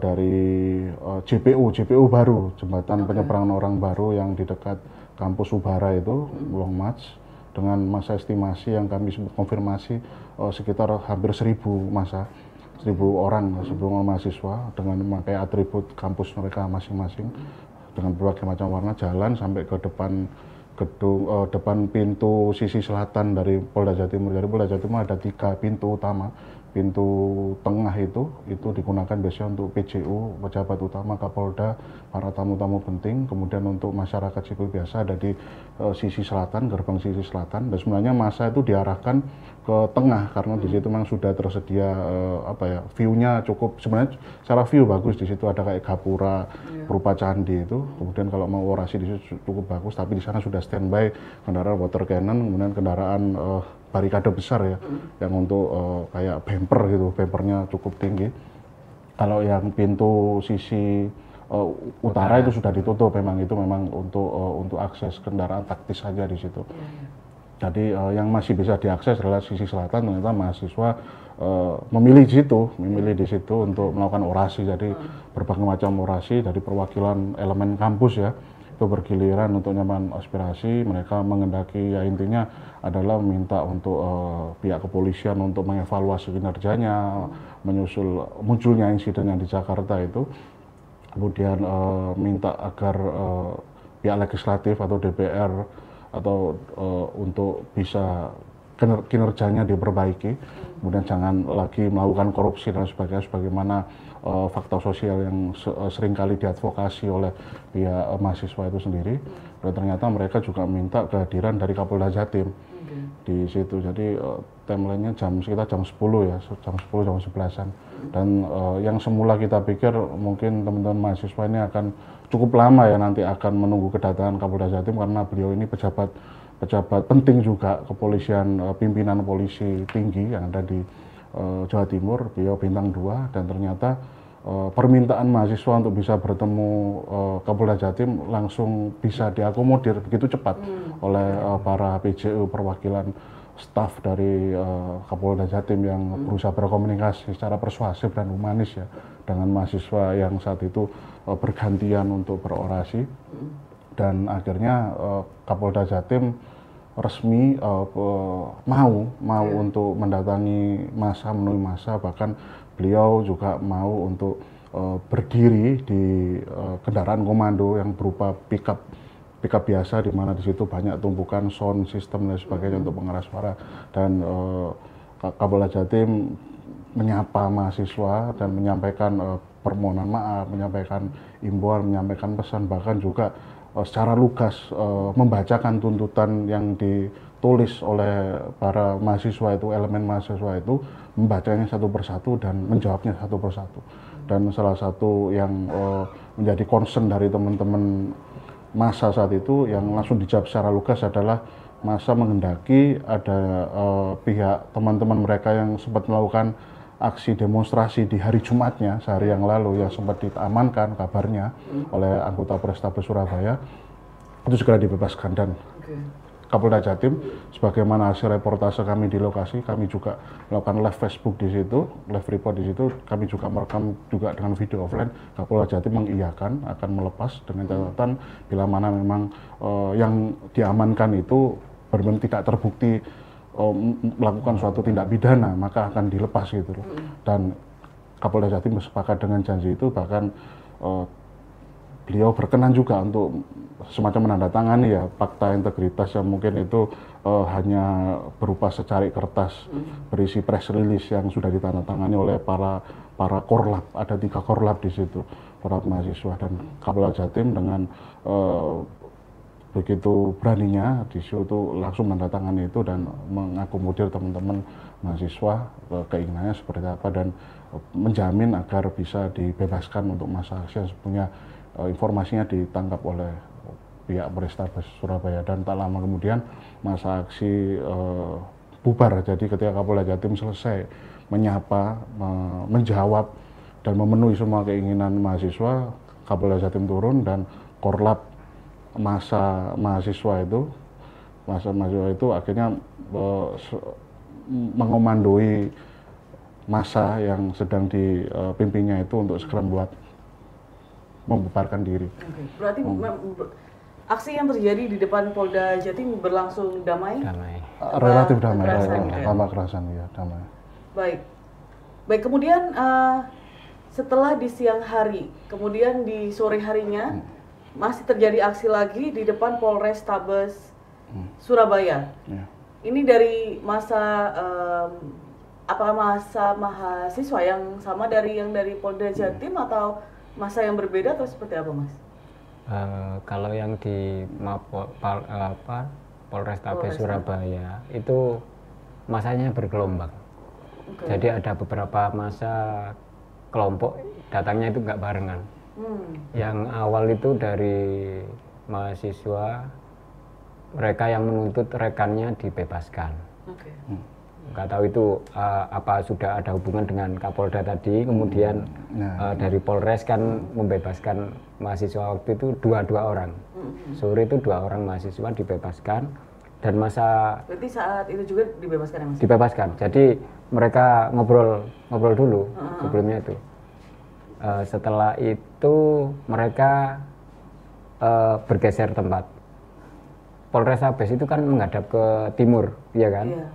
dari JPU baru, jembatan penyeberangan orang baru yang di dekat kampus Ubara itu, long march dengan massa estimasi yang kami konfirmasi sekitar hampir 1.000 massa. 1.000 orang, 1.000 mahasiswa dengan memakai atribut kampus mereka masing-masing dengan berbagai macam warna, jalan sampai ke depan gedung, depan pintu sisi selatan dari Polda Jawa Timur. Jadi Polda Jawa Timur ada 3 pintu utama. Pintu tengah itu digunakan biasanya untuk PJU, pejabat utama, Kapolda, para tamu-tamu penting. Kemudian untuk masyarakat sipil biasa ada di sisi selatan, gerbang sisi selatan. Dan sebenarnya massa itu diarahkan ke tengah karena di situ memang sudah tersedia view-nya cukup, sebenarnya secara view bagus. Di situ ada kayak gapura berupa candi itu. Kemudian kalau mau orasi di situ cukup bagus, tapi di sana sudah standby kendaraan water cannon, kemudian kendaraan barikade besar ya, yang untuk kayak bumper gitu, bumpernya cukup tinggi. Kalau yang pintu sisi utara itu sudah ditutup, memang itu memang untuk akses kendaraan taktis saja di situ. Jadi yang masih bisa diakses adalah sisi selatan. Ternyata mahasiswa memilih di situ untuk melakukan orasi. Jadi berbagai macam orasi dari perwakilan elemen kampus ya, itu bergiliran untuk nyaman aspirasi. Mereka mengendaki, ya intinya adalah meminta untuk pihak kepolisian untuk mengevaluasi kinerjanya, menyusul munculnya insiden yang di Jakarta itu. Kemudian minta agar pihak legislatif atau DPR atau untuk bisa kinerjanya diperbaiki, kemudian jangan lagi melakukan korupsi dan sebagainya, sebagaimana fakta sosial yang seringkali diadvokasi oleh pihak mahasiswa itu sendiri. Dan ternyata mereka juga minta kehadiran dari Kapolda Jatim di situ. Jadi timelinenya sekitar jam 10 ya, jam 10 jam 11-an. Dan yang semula kita pikir mungkin teman-teman mahasiswa ini akan cukup lama ya nanti akan menunggu kedatangan Kapolda Jatim, karena beliau ini pejabat penting juga kepolisian, pimpinan polisi tinggi yang ada di Jawa Timur, beliau bintang 2, dan ternyata permintaan mahasiswa untuk bisa bertemu Kapolda Jatim langsung bisa diakomodir begitu cepat oleh para PJU, perwakilan staf dari Kapolda Jatim yang berusaha berkomunikasi secara persuasif dan humanis ya dengan mahasiswa yang saat itu bergantian untuk berorasi. Dan akhirnya Kapolda Jatim resmi mau untuk mendatangi massa, menemui massa, bahkan beliau juga mau untuk berdiri di kendaraan komando yang berupa pickup biasa, di mana di situ banyak tumpukan sound system dan sebagainya untuk pengeras suara. Dan Kapolda Jatim menyapa mahasiswa dan menyampaikan permohonan maaf, menyampaikan imbauan, menyampaikan pesan, bahkan juga secara lugas membacakan tuntutan yang ditulis oleh para mahasiswa itu, elemen mahasiswa itu, membacanya satu persatu dan menjawabnya satu persatu. Dan salah satu yang menjadi concern dari teman-teman massa saat itu yang langsung dijawab secara lugas adalah massa menghendaki ada pihak teman-teman mereka yang sempat melakukan aksi demonstrasi di hari Jumatnya, sehari yang lalu, yang sempat diamankan kabarnya oleh anggota Polrestabes Surabaya, itu segera dibebaskan. Dan Kapolda Jatim, sebagaimana hasil reportase kami di lokasi, kami juga melakukan live Facebook di situ, live report di situ, kami juga merekam juga dengan video offline. Kapolda Jatim mengiyakan akan melepas dengan catatan bila mana memang yang diamankan itu benar-benar tidak terbukti melakukan suatu tindak pidana, maka akan dilepas gitu loh. Dan Kapolda Jatim bersepakat dengan janji itu, bahkan beliau berkenan juga untuk semacam menandatangani ya fakta integritas yang mungkin itu hanya berupa secarik kertas berisi press release yang sudah ditandatangani oleh para korlap. Ada 3 korlap di situ, korlap mahasiswa. Dan Kapolda Jatim dengan begitu beraninya di situ langsung menandatangani itu dan mengakomodir teman-teman mahasiswa keinginannya seperti apa, dan menjamin agar bisa dibebaskan untuk masa aksi yang sebenarnya informasinya ditangkap oleh pihak Polrestabes Surabaya. Dan tak lama kemudian masa aksi bubar. Jadi ketika Kapolda Jatim selesai menyapa, menjawab dan memenuhi semua keinginan mahasiswa, Kapolda Jatim turun dan korlap masa mahasiswa itu akhirnya mengomandoi massa yang sedang dipimpinnya itu untuk segera membubarkan diri. Berarti aksi yang terjadi di depan Polda Jatim berlangsung damai? Relatif damai, tanpa kekerasan ya, damai. Baik. Kemudian setelah di siang hari, kemudian di sore harinya masih terjadi aksi lagi di depan Polrestabes Surabaya. Ini dari masa masa mahasiswa yang sama yang dari Polda Jatim atau masa yang berbeda atau seperti apa, Mas? Kalau yang di Polrestabes Surabaya itu masanya bergelombang. Jadi ada beberapa masa kelompok datangnya itu nggak barengan. Yang awal itu dari mahasiswa, mereka yang menuntut rekannya dibebaskan. Nggak tahu itu apa sudah ada hubungan dengan Kapolda tadi, kemudian dari Polres kan membebaskan mahasiswa waktu itu dua orang. Sore itu 2 orang mahasiswa dibebaskan, dan masa... Berarti saat itu juga dibebaskan ya, Mas? Dibebaskan, jadi mereka ngobrol dulu sebelumnya itu. Setelah itu mereka bergeser tempat. Polrestabes itu kan menghadap ke timur, ya kan?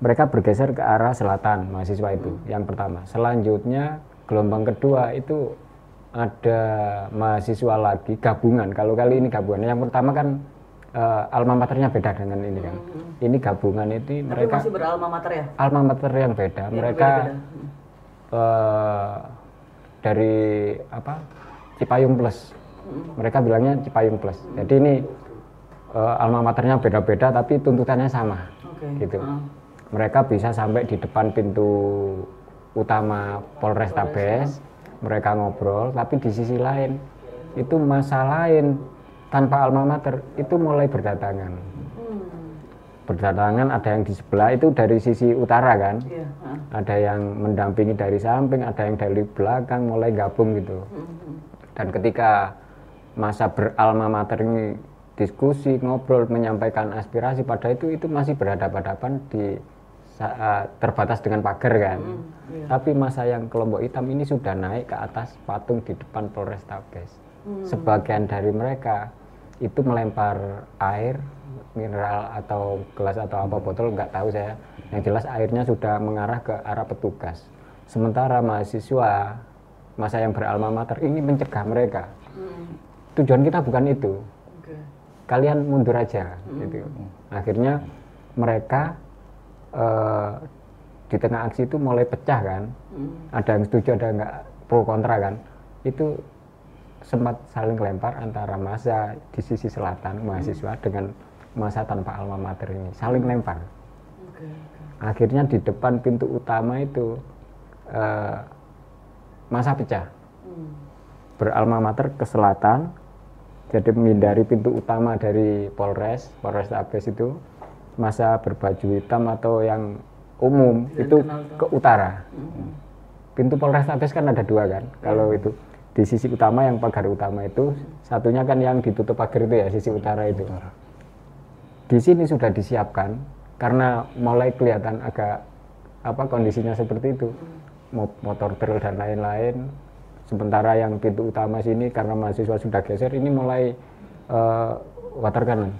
Mereka bergeser ke arah selatan, mahasiswa itu yang pertama. Selanjutnya gelombang kedua itu ada mahasiswa lagi gabungan. Kalau kali ini gabungan. Yang pertama kan alma maternya beda dengan ini kan. Ini gabungan itu Tapi mereka masih beralma mater ya? alma mater yang beda. Yang Mereka berbeda-beda. dari apa? Cipayung Plus. Mereka bilangnya Cipayung Plus. Jadi ini alma maternya beda-beda tapi tuntutannya sama. Oke. Gitu. Mereka bisa sampai di depan pintu utama Polrestabes, mereka ngobrol, tapi di sisi lain itu masa lain tanpa alma mater itu mulai berdatangan. Berdatangan ada yang di sebelah itu dari sisi utara kan, Iya. ada yang mendampingi dari samping, ada yang dari belakang mulai gabung gitu. Dan ketika masa beralma mater ini diskusi, ngobrol, menyampaikan aspirasi pada itu masih berhadapan-hadapan di terbatas dengan pagar kan. Tapi masa yang kelompok hitam ini sudah naik ke atas patung di depan Polrestabes. Sebagian dari mereka itu melempar air mineral atau gelas atau apa botol nggak tahu saya. Yang jelas airnya sudah mengarah ke arah petugas. Sementara mahasiswa masa yang beralma mater ini mencegah mereka. Tujuan kita bukan itu. Kalian mundur aja gitu. Akhirnya mereka di tengah aksi itu mulai pecah kan. Ada yang setuju, ada yang nggak, pro kontra kan. Itu sempat saling lempar antara massa di sisi selatan mahasiswa dengan massa tanpa alma mater ini saling lempar. Akhirnya di depan pintu utama itu massa pecah, beralma mater ke selatan, jadi menghindari pintu utama dari Polrestabes itu. Massa berbaju hitam atau yang umum itu ke utara. Pintu Polrestabes kan ada dua kan, kalau itu di sisi utama yang pagar utama itu, satunya kan yang ditutup pagar itu ya, sisi utara itu. Di sini sudah disiapkan karena mulai kelihatan agak kondisinya seperti itu, motor trail dan lain-lain. Sementara yang pintu utama sini karena mahasiswa sudah geser, ini mulai water cannon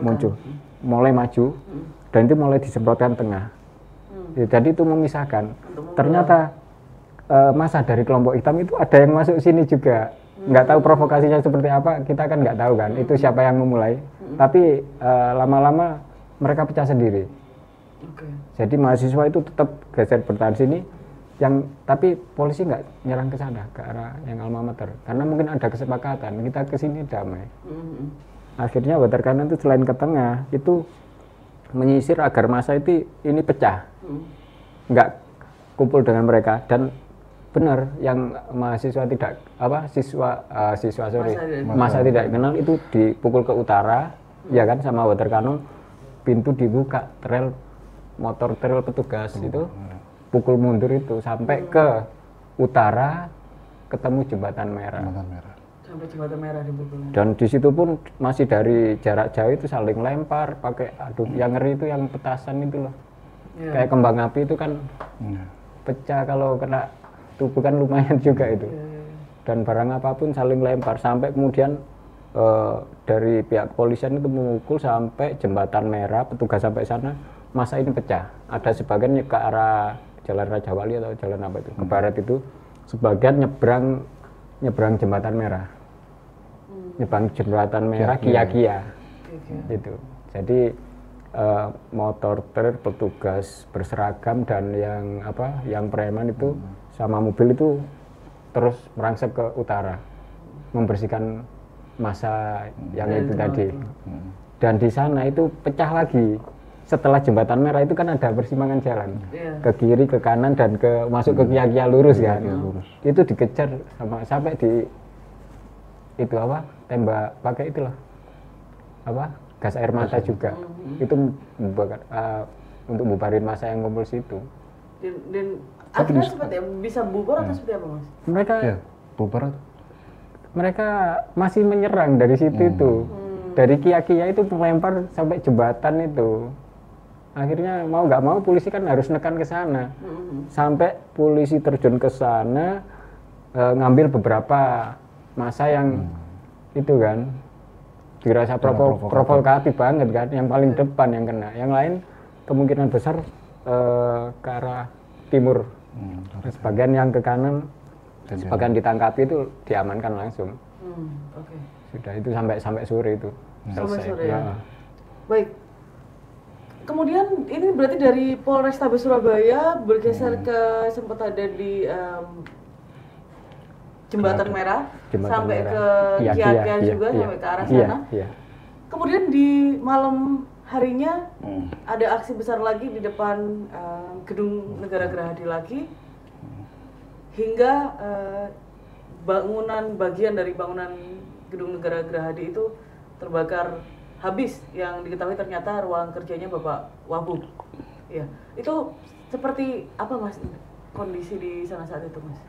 muncul, mulai maju dan itu mulai disemprotkan tengah. Ya, jadi itu memisahkan. Ternyata masa dari kelompok hitam itu ada yang masuk sini juga. Nggak tahu provokasinya seperti apa, kita kan nggak tahu kan itu siapa yang memulai. Tapi lama-lama mereka pecah sendiri. Jadi mahasiswa itu tetap geser bertahan sini, tapi polisi nggak nyerang ke sana, ke arah yang alma mater, karena mungkin ada kesepakatan kita ke sini damai. Akhirnya water cannon itu selain ke tengah itu menyisir agar massa itu ini pecah, nggak kumpul dengan mereka. Dan benar yang mahasiswa tidak massa tidak kenal itu dipukul ke utara, ya kan, sama water cannon. Pintu dibuka, motor trail petugas itu pukul mundur itu sampai ke utara, ketemu jembatan merah. Sampai jembatan merah dipukul. Dan di situ pun masih dari jarak jauh itu saling lempar pakai yang ngeri itu yang petasan itu loh. Kayak kembang api itu kan pecah kalau kena tubuh kan lumayan juga itu. Dan barang apapun saling lempar sampai kemudian dari pihak kepolisian itu memukul sampai jembatan merah, petugas sampai sana, masa ini pecah. Ada sebagian ke arah Jalan Raja Wali atau jalan apa itu, ke barat itu, sebagian nyebrang jembatan merah. Nyebrang jembatan merah Kia-Kia. Gitu. Jadi motor trail petugas berseragam dan yang preman itu sama mobil itu terus merangsek ke utara, membersihkan massa yang itu tadi. Dan di sana itu pecah lagi. Setelah jembatan merah itu kan ada persimpangan jalan, ke kiri, ke kanan, dan masuk ke Kia-Kia lurus kan. Itu dikejar sampai di tembak pakai itulah gas air mata juga. Itu untuk bubarin massa yang kumpul situ. Dan akhirnya seperti bisa bubar atau seperti apa, Mas? Mereka bubar. Mereka masih menyerang dari situ itu. Dari Kia-Kia itu melempar sampai jembatan itu. Akhirnya mau nggak mau polisi kan harus nekan ke sana. Sampai polisi terjun ke sana, ngambil beberapa massa yang itu kan dirasa provokatif banget kan, yang paling depan yang kena. Yang lain kemungkinan besar ke arah timur. Sebagian yang ke kanan, sebagian ditangkapi itu diamankan langsung. sudah itu sampai sore itu selesai. Sampai sore ya. Baik. Kemudian ini berarti dari Polrestabes Surabaya bergeser ke sempat ada di Jembatan Merah sampai ke Kiaga juga sampai ke arah sana. Kemudian di malam harinya ada aksi besar lagi di depan Gedung Negara Gerahadi lagi hingga bagian dari bangunan Gedung Negara Gerahadi itu terbakar habis, yang diketahui ternyata ruang kerjanya Bapak Wabub. Ya, itu seperti apa Mas kondisi di sana saat itu Mas?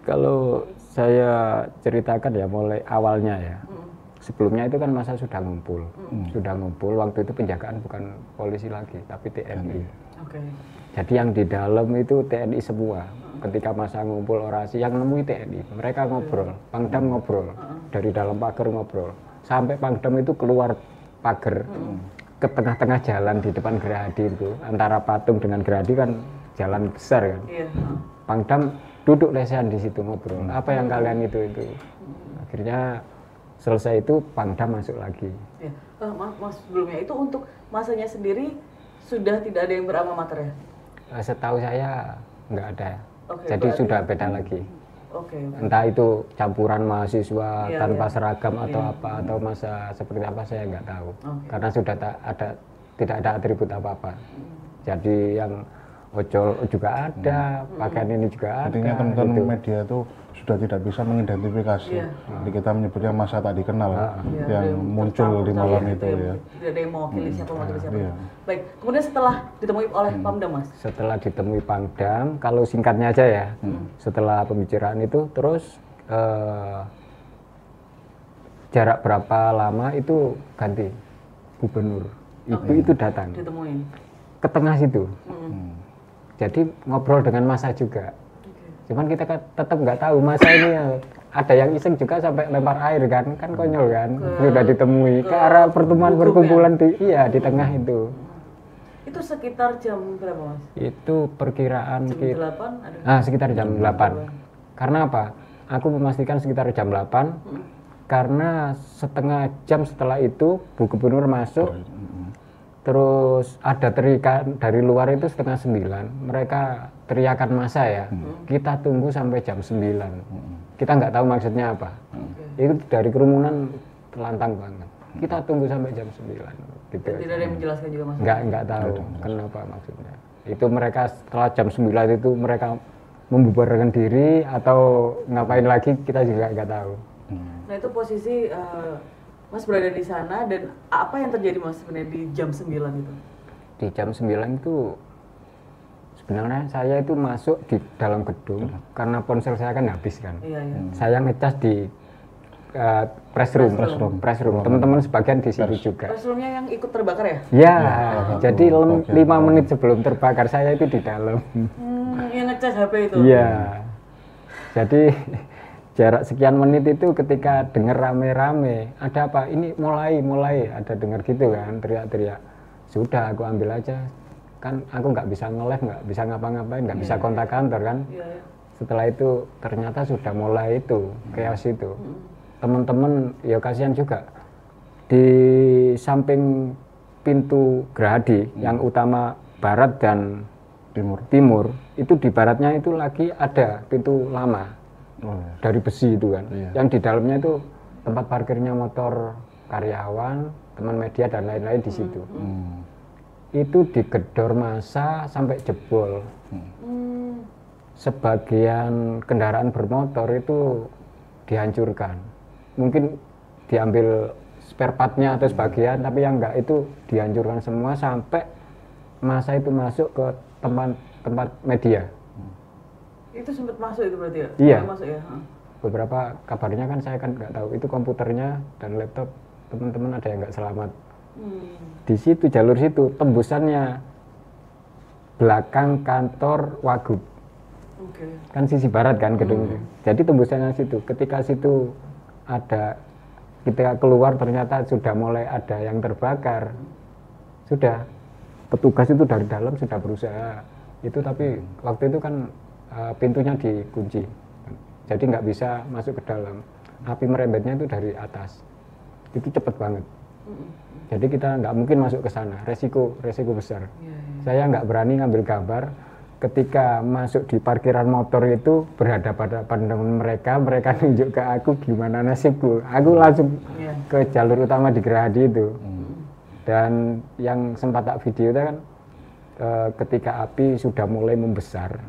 Kalau saya ceritakan ya mulai awalnya ya. Sebelumnya itu kan masa sudah ngumpul. Waktu itu penjagaan bukan polisi lagi tapi TNI. Jadi yang di dalam itu TNI semua. Ketika masa ngumpul orasi yang nemui TNI, mereka ngobrol, Pangdam ngobrol, dari dalam pagar ngobrol. Sampai Pangdam itu keluar pagar ke tengah-tengah jalan di depan Gerahadi itu, antara patung dengan Gerahadi kan jalan besar kan. Pangdam duduk lesehan di situ ngobrol. Apa yang kalian itu? Akhirnya selesai itu Pangdam masuk lagi. Ya. Mas sebelumnya itu untuk masanya sendiri sudah tidak ada yang beralma mater ya? Setahu saya nggak ada. Jadi berarti sudah beda lagi. Oke. Entah itu campuran mahasiswa tanpa seragam atau apa atau masa seperti apa saya nggak tahu. Karena sudah tidak ada atribut apa-apa. Jadi yang ojol juga ada, pakaian ini juga ada. Artinya teman-teman media itu sudah tidak bisa mengidentifikasi. Jadi kita menyebutnya masa tak dikenal yang muncul di malam itu ya. Tidak ada yang mewakili siapa. Baik, kemudian setelah ditemui oleh Pangdam Mas? Setelah ditemui Pangdam, kalau singkatnya aja ya, setelah pembicaraan itu terus jarak berapa lama itu ganti gubernur. Ibu itu datang. Ditemuin. Ke tengah situ. Jadi ngobrol dengan masa juga. Cuman kita tetap nggak tahu masa ini ada yang iseng juga sampai lempar air kan konyol kan. Sudah ditemui ke arah pertemuan perkumpulan di tengah itu. Itu sekitar jam berapa Mas? Itu perkiraan jam 8 ada? Sekitar jam 8. Karena apa? Aku memastikan sekitar jam 8 karena setengah jam setelah itu Bu Gubernur masuk. Terus ada teriakan dari luar itu setengah 9, mereka teriakan massa ya, kita tunggu sampai jam 9. Kita nggak tahu maksudnya apa. Itu dari kerumunan telantang banget. Kita tunggu sampai jam 9. Gitu. Tidak ada yang menjelaskan juga Mas? Nggak tahu kenapa maksudnya. Itu mereka setelah jam 9 itu mereka membubarkan diri atau ngapain lagi kita juga nggak tahu. Nah itu posisi Mas berada di sana dan apa yang terjadi Mas sebenarnya di jam 9 itu? Di jam 9 itu sebenarnya saya itu masuk di dalam gedung karena ponsel saya kan habis kan. Saya ngecas di press room. Teman-teman sebagian di situ juga. Press roomnya yang ikut terbakar ya? Ya, jadi 5 menit sebelum terbakar saya itu di dalam. Yang ngecas HP itu? Iya. Jadi jarak sekian menit itu ketika dengar rame-rame, ada apa? Ini mulai ada dengar gitu kan, teriak-teriak. Sudah aku ambil aja. Kan aku nggak bisa nge-live, nggak bisa ngapa-ngapain, nggak bisa kontak kantor kan. Setelah itu ternyata sudah mulai itu, chaos itu. Teman-teman ya kasihan juga. Di samping pintu Gerahadi yang utama barat dan timur, itu di baratnya itu lagi ada pintu lama. Dari besi itu kan, yang di dalamnya itu tempat parkirnya motor karyawan, teman media dan lain-lain di situ. Itu digedor massa sampai jebol. Sebagian kendaraan bermotor itu dihancurkan. Mungkin diambil spare partnya atau sebagian, tapi yang enggak itu dihancurkan semua sampai massa itu masuk ke tempat media. Itu sempat masuk itu berarti ya? Iya. Masuk ya? Beberapa kabarnya kan saya kan nggak tahu itu komputernya dan laptop teman-teman ada yang nggak selamat. Di situ jalur situ tembusannya belakang kantor Wagub. Kan sisi barat kan gedungnya. Jadi tembusannya situ. Ketika situ ada ketika keluar ternyata sudah mulai ada yang terbakar. Sudah petugas itu dari dalam sudah berusaha itu tapi waktu itu kan pintunya dikunci, jadi nggak bisa masuk ke dalam. api merembetnya itu dari atas. Itu cepet banget. Jadi kita nggak mungkin masuk ke sana, resiko besar. Saya nggak berani ngambil gambar ketika masuk di parkiran motor itu berhadapan dengan mereka tunjuk ke aku gimana nasibku. Aku langsung ke jalur utama di Gerahadi itu. Dan yang sempat tak video itu kan ketika api sudah mulai membesar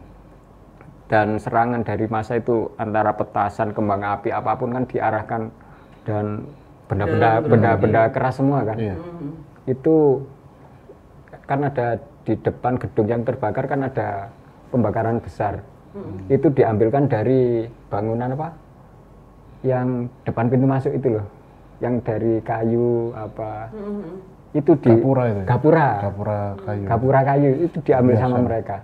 dan serangan dari massa itu antara petasan, kembang api apapun kan diarahkan dan benda-benda keras semua kan. Itu kan ada di depan gedung yang terbakar kan ada pembakaran besar. Itu diambilkan dari bangunan apa? Yang depan pintu masuk itu loh. Yang dari kayu apa? Itu di Gapura itu. Kayu. Gapura kayu itu diambil sama mereka.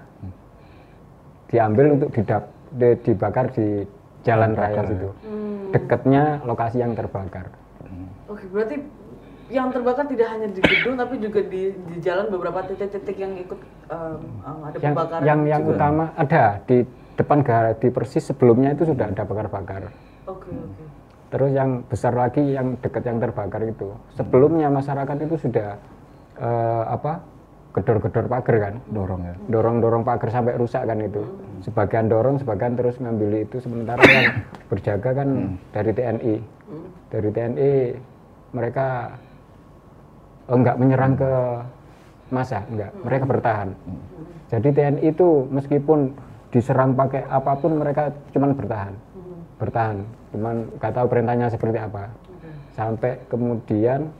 Diambil untuk dibakar di jalan raya situ. Dekatnya lokasi yang terbakar. Oke, berarti yang terbakar tidak hanya di gedung tapi juga di jalan beberapa titik-titik yang ikut ada pembakaran. Yang utama ada di depan Gerahadi persis sebelumnya itu sudah ada bakar-bakar. Oke. Terus yang besar lagi yang dekat yang terbakar itu. Sebelumnya masyarakat itu sudah gedor-gedor pagar kan. Dorong pagar sampai rusak kan itu. Sebagian dorong, sebagian terus ngambil itu. Sementara yang berjaga kan dari TNI. Dari TNI mereka enggak menyerang ke massa, enggak. Mereka bertahan. Jadi TNI itu meskipun diserang pakai apapun mereka cuman bertahan. Cuman nggak tahu perintahnya seperti apa. Sampai kemudian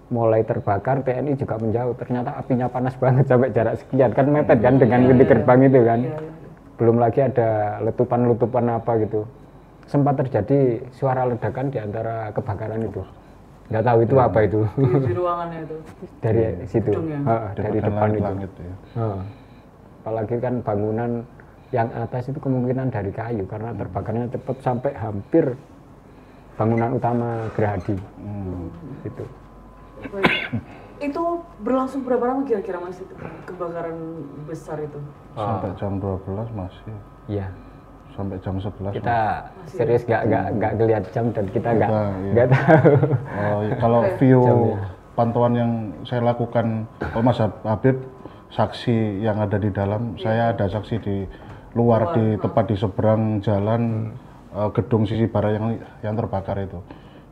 mulai terbakar, TNI juga menjauh. Ternyata apinya panas banget sampai jarak sekian kan mepet kan dengan pintu gerbang itu kan. Belum lagi ada letupan apa gitu. Sempat terjadi suara ledakan di antara kebakaran itu. Nggak tahu itu apa itu. Di ruangannya itu. Dari situ. Dari depan itu. Ya. Apalagi kan bangunan yang atas itu kemungkinan dari kayu karena terbakarnya cepat sampai hampir bangunan utama Gerahadi. Gitu. Itu berlangsung berapa lama kira-kira Mas itu kebakaran besar itu? Sampai jam 12 masih. Iya. Sampai jam 11. Kita serius nggak ngelihat jam dan kita nggak tahu. Kalau view pantauan yang saya lakukan, Mas Habib saksi yang ada di dalam, saya ada saksi di luar di tepat di seberang jalan gedung sisi barat yang terbakar itu.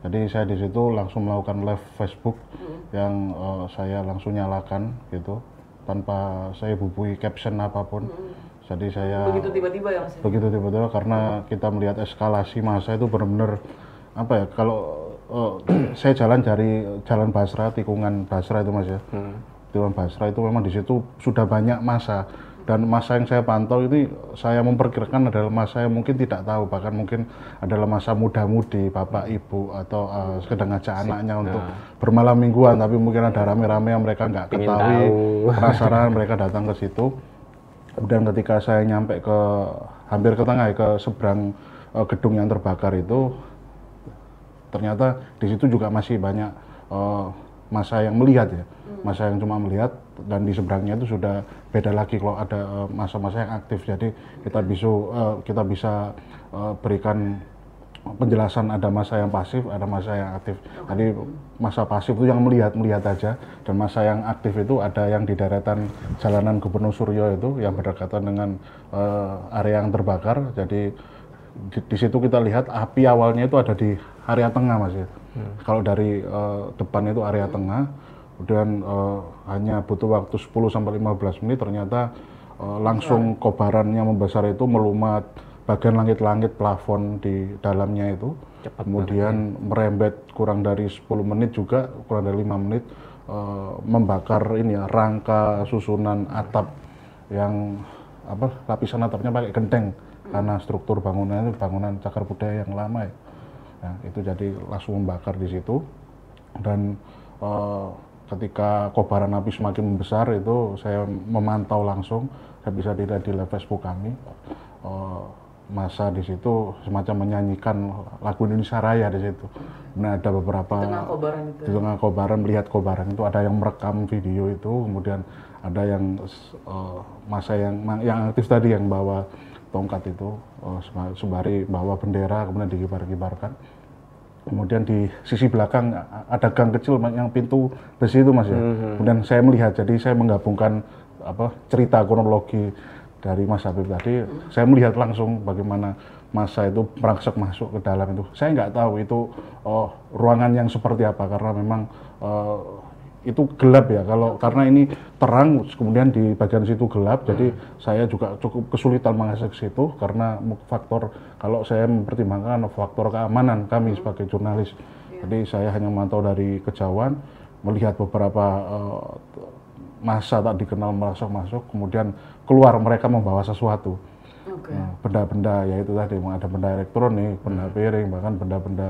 Jadi saya di situ langsung melakukan live Facebook yang saya langsung nyalakan gitu tanpa saya bubui caption apapun. Jadi saya begitu tiba-tiba ya Mas? Begitu tiba-tiba karena kita melihat eskalasi massa itu benar-benar apa ya, kalau saya jalan dari Jalan Basra, tikungan Basra itu Mas ya. Tikungan Basra itu memang di situ sudah banyak massa. Dan masa yang saya pantau ini saya memperkirakan adalah masa yang mungkin tidak tahu, bahkan mungkin adalah masa muda-mudi, bapak ibu atau sedang ngajak anaknya untuk bermalam mingguan, tapi mungkin ada rame-rame yang mereka nggak ketahui, penasaran mereka datang ke situ. Kemudian ketika saya nyampe ke hampir ke tengah ke seberang gedung yang terbakar itu, ternyata di situ juga masih banyak massa yang melihat ya, massa yang cuma melihat. Dan di seberangnya itu sudah beda lagi kalau ada massa-massa yang aktif. Jadi kita bisa berikan penjelasan ada massa yang pasif, ada massa yang aktif. Jadi massa pasif itu yang melihat aja, dan massa yang aktif itu ada yang di deretan jalanan Gubernur Suryo itu yang berdekatan dengan area yang terbakar. Jadi di situ kita lihat api awalnya itu ada di area tengah Mas ya. Kalau dari depan itu area tengah. Kemudian hanya butuh waktu 10-15 menit ternyata langsung kobarannya membesar itu melumat bagian langit-langit plafon di dalamnya itu. Kemudian merembet kurang dari 10 menit juga, kurang dari 5 menit membakar ini ya, rangka susunan atap yang lapisan atapnya pakai genteng karena struktur bangunannya itu bangunan cagar budaya yang lama ya. Nah, itu jadi langsung membakar di situ. Dan ketika kobaran api semakin membesar itu saya memantau langsung, saya bisa dilihat di live Facebook kami, massa di situ semacam menyanyikan lagu Indonesia Raya di situ. Nah, ada beberapa di tengah kobaran melihat kobaran itu ada yang merekam video itu, kemudian ada yang massa yang aktif tadi yang bawa tongkat itu sembari bawa bendera kemudian dikibar-kibarkan. Kemudian di sisi belakang ada gang kecil yang pintu besi itu Mas ya. Kemudian saya melihat, jadi saya menggabungkan cerita kronologi dari Mas Habib tadi. Saya melihat langsung bagaimana massa itu merangsek masuk ke dalam itu. Saya nggak tahu itu ruangan yang seperti apa, karena memang itu gelap ya. Karena ini terang, kemudian di bagian situ gelap, jadi saya juga cukup kesulitan mengakses situ karena faktor, kalau saya mempertimbangkan faktor keamanan kami sebagai jurnalis. Jadi saya hanya memantau dari kejauhan, melihat beberapa massa tak dikenal masuk, kemudian keluar mereka membawa sesuatu. Benda-benda, yaitu tadi ada benda elektronik, benda piring, bahkan benda-benda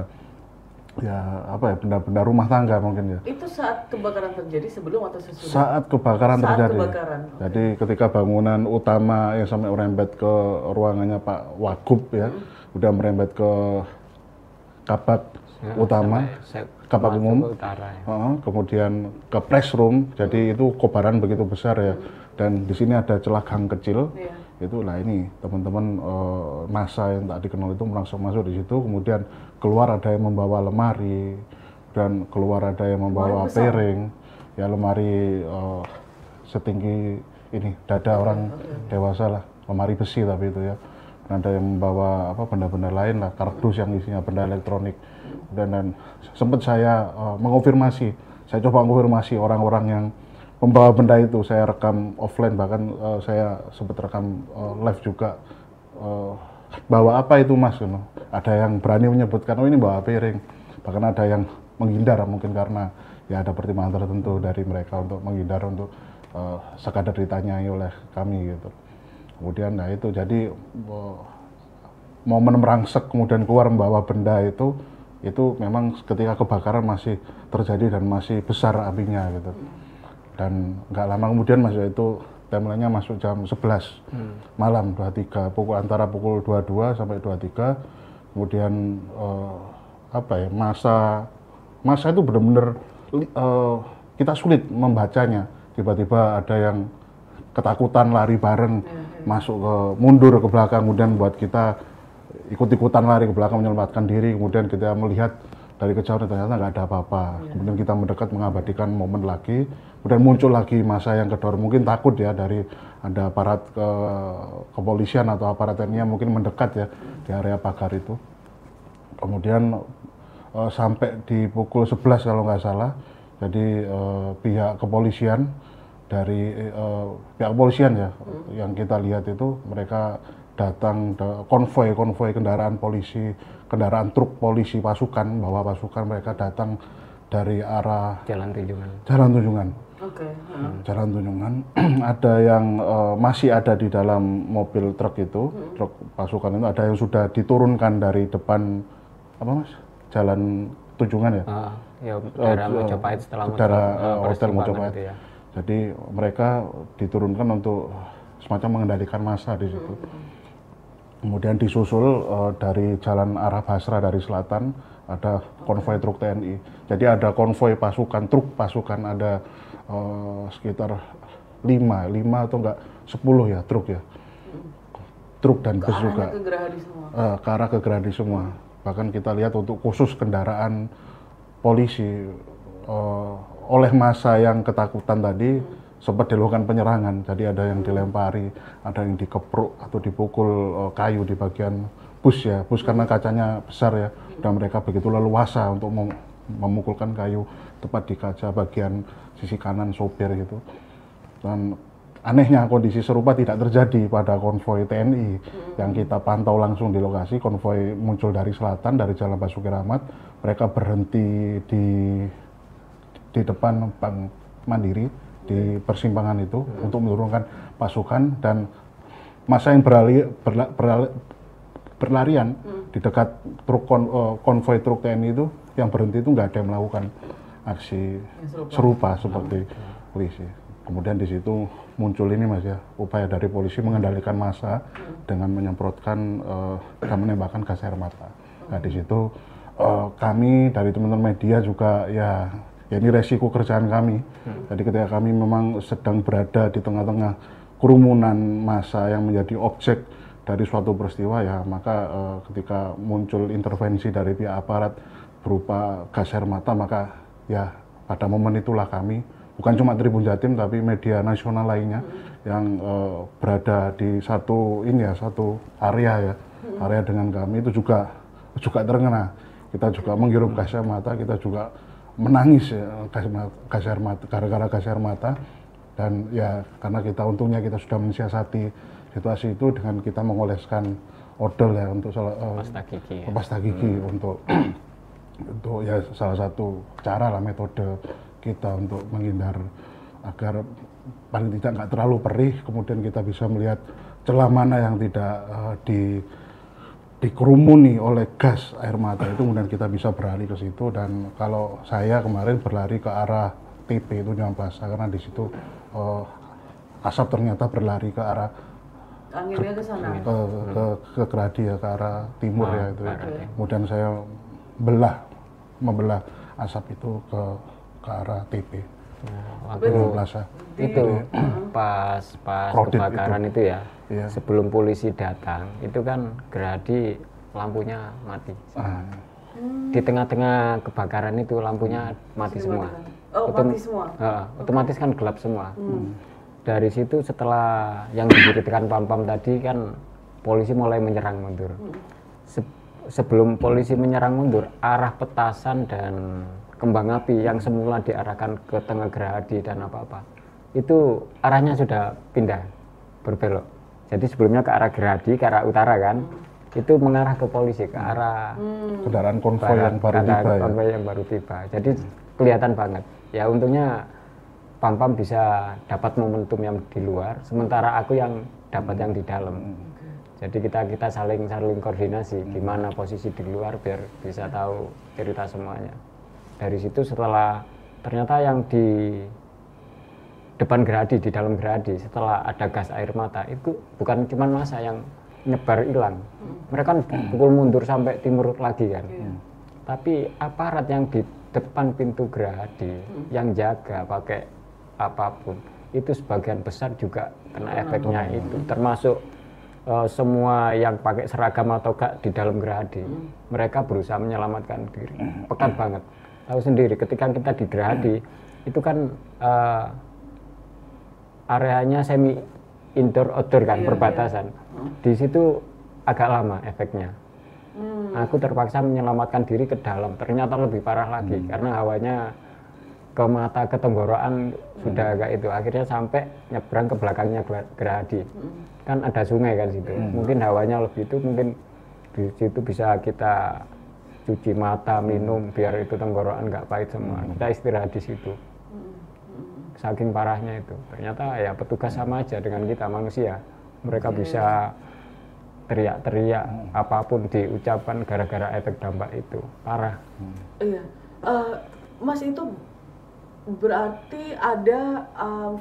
benda-benda rumah tangga mungkin ya. Itu saat kebakaran terjadi sebelum atau sesudah? Saat kebakaran terjadi. Kebakaran. Jadi ketika bangunan utama yang sampai merembet ke ruangannya Pak Wagub ya, udah merembet ke kabak utama, kabak umum, kemudian ke press room. Jadi itu kobaran begitu besar ya. Dan di sini ada celah gang kecil. Itulah ini teman-teman massa yang tak dikenal itu langsung masuk di situ, kemudian keluar ada yang membawa lemari, dan keluar ada yang membawa piring, ya lemari setinggi ini dada orang dewasa lah, lemari besi tapi itu ya. Dan ada yang membawa benda-benda lain lah, kardus yang isinya benda elektronik. Dan sempat saya mengonfirmasi, saya coba mengonfirmasi orang-orang yang membawa benda itu, saya rekam offline, bahkan saya sempat rekam live juga. Bawa apa itu Mas? Ada yang berani menyebutkan, oh ini bawa piring. Bahkan ada yang menghindar, mungkin karena ya ada pertimbangan tertentu dari mereka untuk menghindar, untuk sekadar ditanyai oleh kami gitu. Kemudian itu jadi momen merangsek kemudian keluar membawa benda itu memang ketika kebakaran masih terjadi dan masih besar apinya gitu. Dan nggak lama kemudian Mas, itu timelinenya masuk jam 11 malam 23, antara pukul 22 sampai 23. Kemudian masa itu benar-benar kita sulit membacanya. Tiba-tiba ada yang ketakutan lari bareng, masuk mundur ke belakang, kemudian buat kita ikut-ikutan lari ke belakang menyelamatkan diri. Kemudian kita melihat dari kejauhan ternyata nggak ada apa-apa. Kemudian kita mendekat mengabadikan momen lagi. Kemudian muncul lagi massa yang kedor, mungkin takut ya dari ada aparat kepolisian atau aparat TNI yang mungkin mendekat ya di area pagar itu. Kemudian sampai di pukul 11 kalau nggak salah, jadi pihak kepolisian ya, yang kita lihat itu mereka datang konvoi kendaraan polisi, kendaraan truk polisi pasukan, bawa pasukan, mereka datang dari arah Jalan Tunjungan. Jalan Tunjungan. Ada yang masih ada di dalam mobil truk itu, truk pasukan itu, ada yang sudah diturunkan dari depan Jalan Tunjungan ya. Daerah Mojopahit, setelah Hotel Mojopahit. Ya. Jadi mereka diturunkan untuk semacam mengendalikan massa di situ. Kemudian disusul dari jalan arah Basra dari selatan ada konvoi truk TNI. Jadi ada konvoi pasukan, truk pasukan, ada sekitar 5 atau enggak 10 ya truk ya. Truk dan bus juga. Ke arah ke Gerahadi semua. Bahkan kita lihat untuk khusus kendaraan polisi oleh massa yang ketakutan tadi sempat dilakukan penyerangan. Jadi ada yang dilempari, ada yang dikepruk atau dipukul kayu di bagian bus ya. Bus karena kacanya besar ya, dan mereka begitu leluasa untuk memukulkan kayu tepat di kaca bagian sisi kanan sopir gitu. Dan anehnya kondisi serupa tidak terjadi pada konvoi TNI yang kita pantau langsung di lokasi. Konvoi muncul dari selatan, dari Jalan Basuki Rahmat. Mereka berhenti di depan Bank Mandiri di persimpangan itu untuk menurunkan pasukan, dan massa yang berlarian di dekat truk konvoi truk TNI itu yang berhenti itu nggak ada yang melakukan aksi serupa seperti polisi. Kemudian di situ muncul ini Mas ya, upaya dari polisi mengendalikan massa dengan menyemprotkan dan menembakkan gas air mata. Nah di situ kami dari teman-teman media juga ya ini resiko kerjaan kami. Jadi ketika kami memang sedang berada di tengah-tengah kerumunan massa yang menjadi objek dari suatu peristiwa ya, maka ketika muncul intervensi dari pihak aparat berupa gas air mata, maka ya pada momen itulah kami, bukan cuma Tribun Jatim tapi media nasional lainnya yang berada di satu area dengan kami itu juga terkena. Kita juga menghirup gas air mata, kita juga menangis ya, gas air mata, gara-gara gas air mata. Dan ya karena untungnya kita sudah mensiasati situasi itu dengan kita mengoleskan odol ya untuk pasta gigi untuk ya salah satu cara lah, metode kita untuk menghindar agar paling tidak nggak terlalu perih, kemudian kita bisa melihat celah mana yang tidak dikerumuni oleh gas air mata itu, kemudian kita bisa berlari ke situ. Dan kalau saya kemarin berlari ke arah TP itu Nyuman Plaza, karena di situ asap ternyata berlari ke arah anginnya ke sana, ke Gradi ya, ke arah timur ya itu. Kemudian saya membelah asap itu ke arah TP. Waktu Plaza. Itu pas kebakaran itu ya, sebelum polisi datang itu kan Gradi lampunya mati. Di tengah-tengah kebakaran itu lampunya mati semua. Mati semua. Otomatis kan gelap semua. Dari situ setelah yang diberitakan Pam-Pam tadi kan polisi mulai menyerang mundur. Sebelum polisi menyerang mundur, arah petasan dan kembang api yang semula diarahkan ke tengah Gerahadi dan apa-apa itu arahnya sudah pindah, berbelok. Jadi sebelumnya ke arah Gerahadi, ke arah utara kan, itu mengarah ke polisi, ke arah kendaraan konvoy yang baru tiba. Jadi kelihatan banget. Ya untungnya Pam-Pam bisa dapat momentum yang di luar, sementara aku yang dapat yang di dalam. Jadi kita saling koordinasi gimana posisi di luar biar bisa tahu cerita semuanya. Dari situ setelah ternyata yang di depan Gerahadi, di dalam Gerahadi, setelah ada gas air mata itu bukan cuma massa yang nyebar hilang. Mereka kan pukul mundur sampai timur lagi kan. Tapi aparat yang di depan pintu Gerahadi yang jaga pakai apapun itu sebagian besar juga kena efeknya itu, termasuk semua yang pakai seragam atau gak di dalam Gerahadi. Mereka berusaha menyelamatkan diri. Pekat banget. Tahu sendiri ketika kita di Gerahadi itu kan areanya semi indoor outdoor kan, perbatasan. Di situ agak lama efeknya. Aku terpaksa menyelamatkan diri ke dalam. Ternyata lebih parah lagi karena hawanya ke mata, ke tenggorokan sudah agak itu. Akhirnya sampai nyebrang ke belakangnya Gerahadi. Kan ada sungai kan situ. Mungkin hawanya lebih itu, mungkin di situ bisa kita cuci mata, minum biar itu tenggorokan nggak pahit semua. Kita istirahat di situ. Saking parahnya itu. Ternyata ya petugas sama aja dengan kita manusia. Mereka bisa teriak-teriak apapun diucapkan gara-gara efek dampak itu. Parah. Iya. Mas, itu berarti ada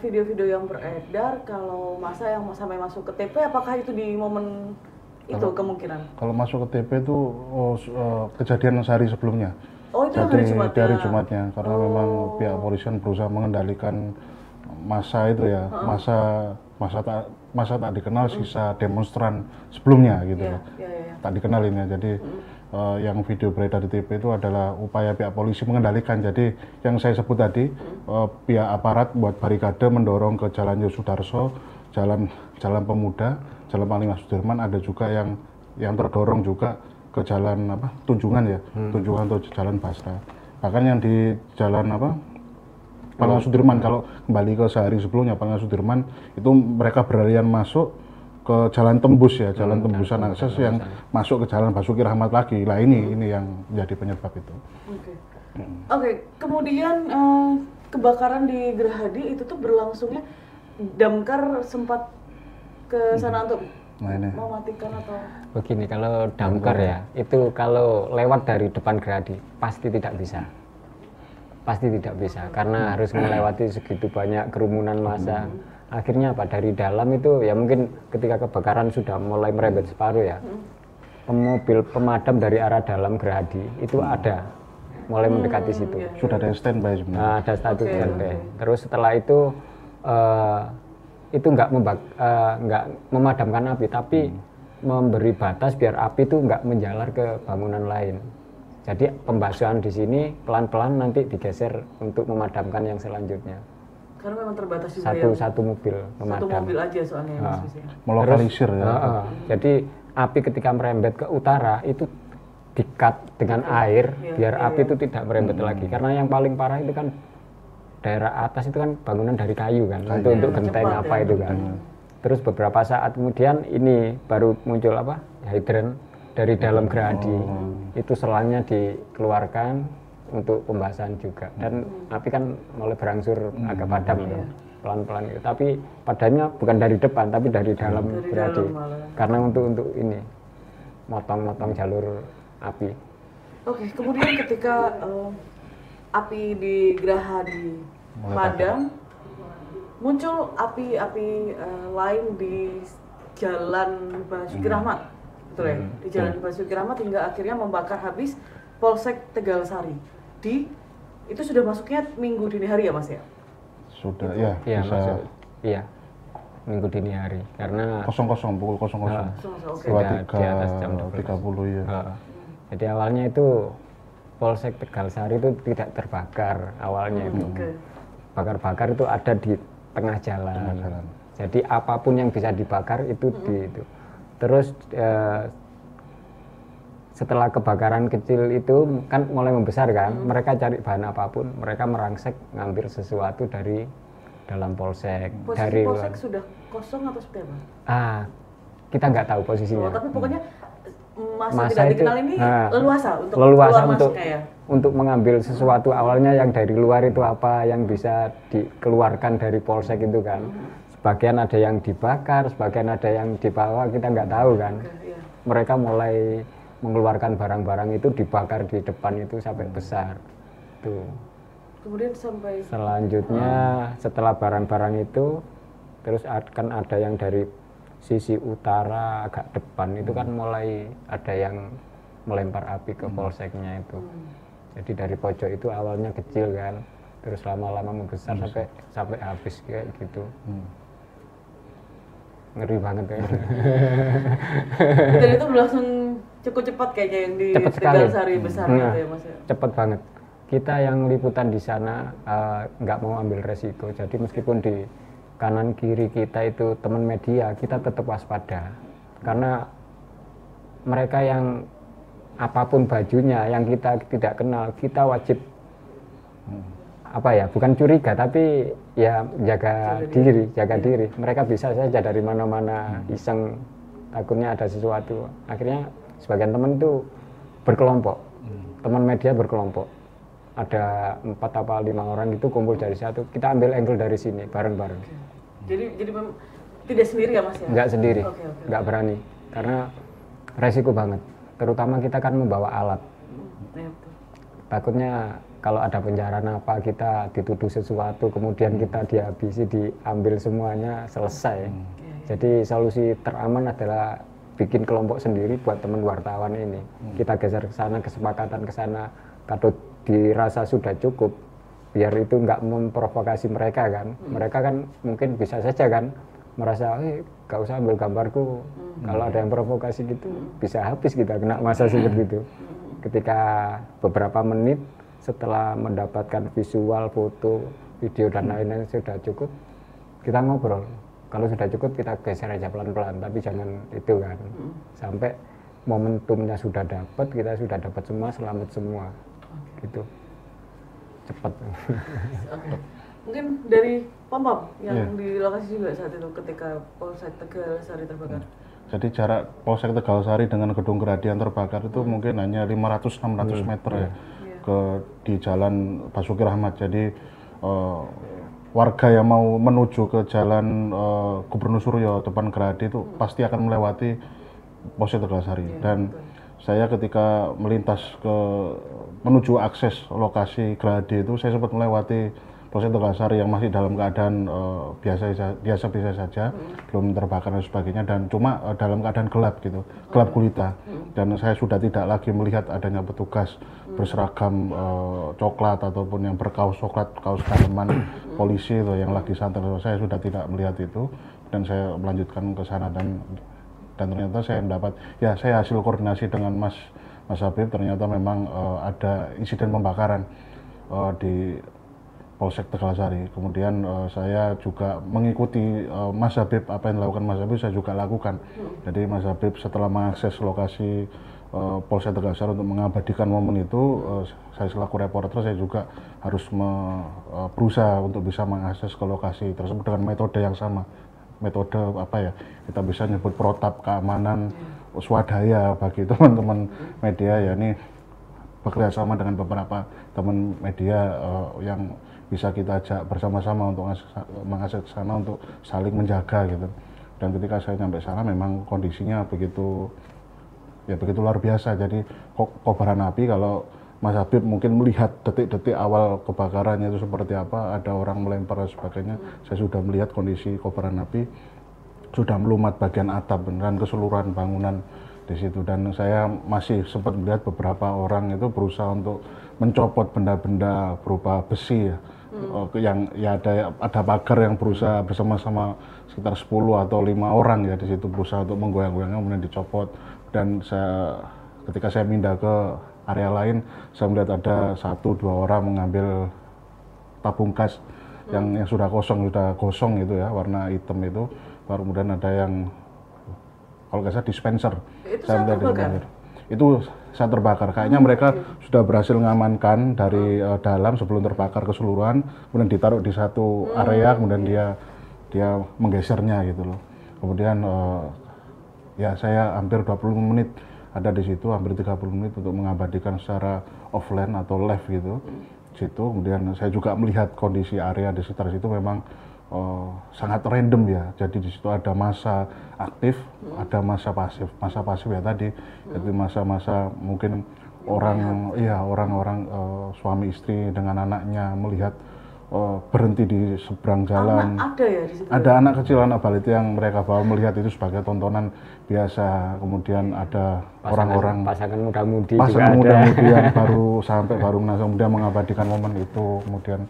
video-video yang beredar kalau masa yang sampai masuk ke TP, apakah itu di momen itu kemungkinan? Kalau masuk ke TP itu kejadian sehari sebelumnya. Oh, itu jadi hari Jumatnya, karena memang pihak polisian berusaha mengendalikan massa itu ya, massa tak dikenal sisa demonstran sebelumnya gitu. Tak dikenal ini ya. Jadi yang video beredar di TV itu adalah upaya pihak polisi mengendalikan. Jadi yang saya sebut tadi, pihak aparat buat barikade mendorong ke Jalan Yosudarso, Jalan Pemuda, Jalan Panglima Sudirman, ada juga yang terdorong juga ke jalan Tunjungan ya, Tunjungan atau Jalan Basra. Bahkan yang di jalan Panglima Sudirman, kalau kembali ke sehari sebelumnya Panglima Sudirman itu mereka berlarian masuk ke jalan tembus ya, jalan tembusan akses yang masuk ke Jalan Basuki Rahmat lagi. Lah ini yang jadi penyebab itu. Oke. Kemudian kebakaran di Gerahadi itu tuh berlangsungnya damkar sempat ke sana untuk mematikan atau? Begini, kalau damkar ya, itu kalau lewat dari depan Gerahadi pasti tidak bisa. Pasti tidak bisa, karena harus melewati segitu banyak kerumunan massa. Akhirnya apa, dari dalam itu ya mungkin ketika kebakaran sudah mulai merembet separuh ya, mobil pemadam dari arah dalam Gerahadi itu ada, mulai mendekati situ. Sudah ada standby sebenarnya. Nah, ada status standby. Terus setelah itu nggak memadamkan api, tapi memberi batas biar api itu nggak menjalar ke bangunan lain. Jadi pembasuhan di sini pelan-pelan nanti digeser untuk memadamkan yang selanjutnya. Karena memang terbatas juga ya. Satu mobil pemadam. Satu mobil aja soalnya ya, Mas Bis, ya. Melokalisir ya. Jadi api ketika merembet ke utara itu di-cut dengan air biar api itu tidak merembet lagi. Karena yang paling parah itu kan daerah atas itu kan bangunan dari kayu kan, untuk genteng apa itu kan. Terus beberapa saat kemudian ini baru muncul apa? Hidran dari dalam gerahadi. Itu selangnya dikeluarkan untuk pembasahan juga. Dan api kan mulai berangsur agak padam gitu. Pelan-pelan gitu. Tapi padamnya bukan dari depan tapi dari dalam gerahadi. Karena untuk ini motong-motong jalur api. Oke, kemudian ketika api di gerahadi padam, muncul api-api lain di Jalan Basuki Rahmat, betul ya? Di Jalan Basuki Rahmat hingga akhirnya membakar habis Polsek Tegalsari. Itu sudah masuknya minggu dini hari ya Mas ya? Sudah ya, Iya, bisa masuk. Iya. Minggu dini hari karena 00 pukul 00. Oke. di atas jam 12. 30 ya. Jadi awalnya itu Polsek Tegalsari itu tidak terbakar awalnya itu. Bakar-bakar itu ada di tengah jalan. Jadi apapun yang bisa dibakar itu di itu. Terus setelah kebakaran kecil itu kan mulai membesar kan, mereka cari bahan apapun, mereka merangsek ngambil sesuatu dari dalam polsek. Posisi dari polsek luar. sudah kosong atau seperti apa? Kita nggak tahu posisinya. Tapi pokoknya masa Masa tidak itu, dikenal ini leluasa untuk leluasa keluar untuk masuknya ya? untuk mengambil sesuatu awalnya yang dari luar itu apa yang bisa dikeluarkan dari polsek itu kan. Sebagian ada yang dibakar, sebagian ada yang dibawa, kita nggak tahu kan. Mereka mulai mengeluarkan barang-barang itu dibakar di depan itu sampai besar. Tuh. Kemudian sampai Selanjutnya setelah barang-barang itu terus akan ada yang dari sisi utara agak depan itu kan mulai ada yang melempar api ke polseknya itu. Jadi dari pojok itu awalnya kecil kan, terus lama-lama membesar sampai habis kayak gitu. Ngeri banget kayaknya. dan itu berlangsung cukup cepat kayaknya yang di Cepat sekali. Tegalsari besar gitu ya Mas ya? Cepat banget. Kita yang liputan di sana nggak mau ambil resiko. Jadi meskipun di kanan kiri kita itu teman media, kita tetap waspada. Karena mereka yang apapun bajunya yang kita tidak kenal, kita wajib bukan curiga tapi ya jaga diri. Mereka bisa saja dari mana-mana iseng, takutnya ada sesuatu. Akhirnya sebagian teman itu berkelompok, teman media berkelompok. Ada 4 apa 5 orang itu kumpul dari satu, kita ambil angle dari sini bareng-bareng. Jadi tidak sendiri ya Mas ya? Nggak sendiri, Oke. nggak berani, karena resiko banget. Terutama kita kan membawa alat. Ya, betul. Takutnya kalau ada penjarahan apa kita dituduh sesuatu, kemudian kita dihabisi, diambil semuanya, selesai. Jadi solusi teraman adalah bikin kelompok sendiri buat teman wartawan ini. Kita geser ke sana, kesepakatan ke sana. Kalau dirasa sudah cukup, biar itu nggak memprovokasi mereka kan. Mereka kan mungkin bisa saja kan merasa, gak usah ambil gambarku. Kalau ada yang provokasi gitu, bisa habis kita kena masa seperti itu. Ketika beberapa menit setelah mendapatkan visual, foto, video dan lain-lain sudah cukup, kita ngobrol. Kalau sudah cukup kita geser aja pelan-pelan, tapi jangan itu kan. Sampai momentumnya sudah dapat, kita sudah dapat semua, selamat semua. Gitu. Cepat. Mungkin dari Pam yang di lokasi juga saat itu ketika Polsek Tegalsari terbakar. Jadi jarak Polsek Tegalsari dengan gedung gerahadi yang terbakar itu mungkin hanya 500-600 meter ya di Jalan Basuki Rahmat. Jadi warga yang mau menuju ke Jalan Gubernur Suryo depan gerahadi itu pasti akan melewati Polsek Tegalsari. Dan saya ketika melintas menuju akses lokasi gerahadi itu, saya sempat melewati Polsek Tegalsari yang masih dalam keadaan biasa saja, belum terbakar dan sebagainya, dan cuma dalam keadaan gelap gitu, gelap gulita. Dan saya sudah tidak lagi melihat adanya petugas berseragam coklat ataupun yang berkaos coklat, kaos daleman polisi itu yang lagi santai. Saya sudah tidak melihat itu, dan saya melanjutkan ke sana dan ternyata saya mendapat, saya hasil koordinasi dengan Mas Mas Habib ternyata memang ada insiden pembakaran di Polsek Tegalasari. Kemudian saya juga mengikuti Mas Habib, apa yang dilakukan Mas Habib saya juga lakukan. Jadi Mas Habib setelah mengakses lokasi Polsek Tegalasari untuk mengabadikan momen itu, saya selaku reporter saya juga harus berusaha untuk bisa mengakses ke lokasi tersebut dengan metode yang sama. Metode apa ya, kita bisa nyebut protap keamanan swadaya bagi teman-teman media, ya ini bekerja sama dengan beberapa teman media yang bisa kita ajak bersama-sama untuk mengakses ke sana untuk saling menjaga gitu. Dan ketika saya sampai sana memang kondisinya begitu luar biasa. Jadi kobaran api, kalau Mas Habib mungkin melihat detik-detik awal kebakarannya itu seperti apa, ada orang melempar dan sebagainya, saya sudah melihat kondisi kobaran api sudah melumat bagian atap dan keseluruhan bangunan di situ. Dan saya masih sempat melihat beberapa orang itu berusaha untuk mencopot benda-benda berupa besi ya, yang ya ada pagar yang berusaha bersama-sama sekitar 10 atau 5 orang ya di situ berusaha untuk menggoyang-goyangnya, kemudian dicopot. Dan ketika saya pindah ke area lain, saya melihat ada 1-2 orang mengambil tabung gas yang sudah gosong itu ya, warna hitam itu. Baru kemudian ada yang, kalau nggak salah dispenser. Itu saya melihat terbakar? Itu saat terbakar. Kayaknya mereka sudah berhasil mengamankan dari dalam sebelum terbakar keseluruhan, kemudian ditaruh di satu area, kemudian dia menggesernya gitu loh. Kemudian ya saya hampir 20 menit ada di situ, hampir 30 menit untuk mengabadikan secara offline atau live gitu. Situ kemudian saya juga melihat kondisi area di sekitar situ memang sangat random ya. Jadi di situ ada masa aktif, ada masa pasif. Masa pasif ya tadi, jadi masa-masa mungkin orang-orang suami istri dengan anaknya melihat berhenti di seberang jalan. Anak ada ya di situ? Ada anak kecil, anak balita yang mereka bawa melihat itu sebagai tontonan biasa. Kemudian ada orang-orang pasangan muda-mudi yang baru kemudian mengabadikan momen itu. Kemudian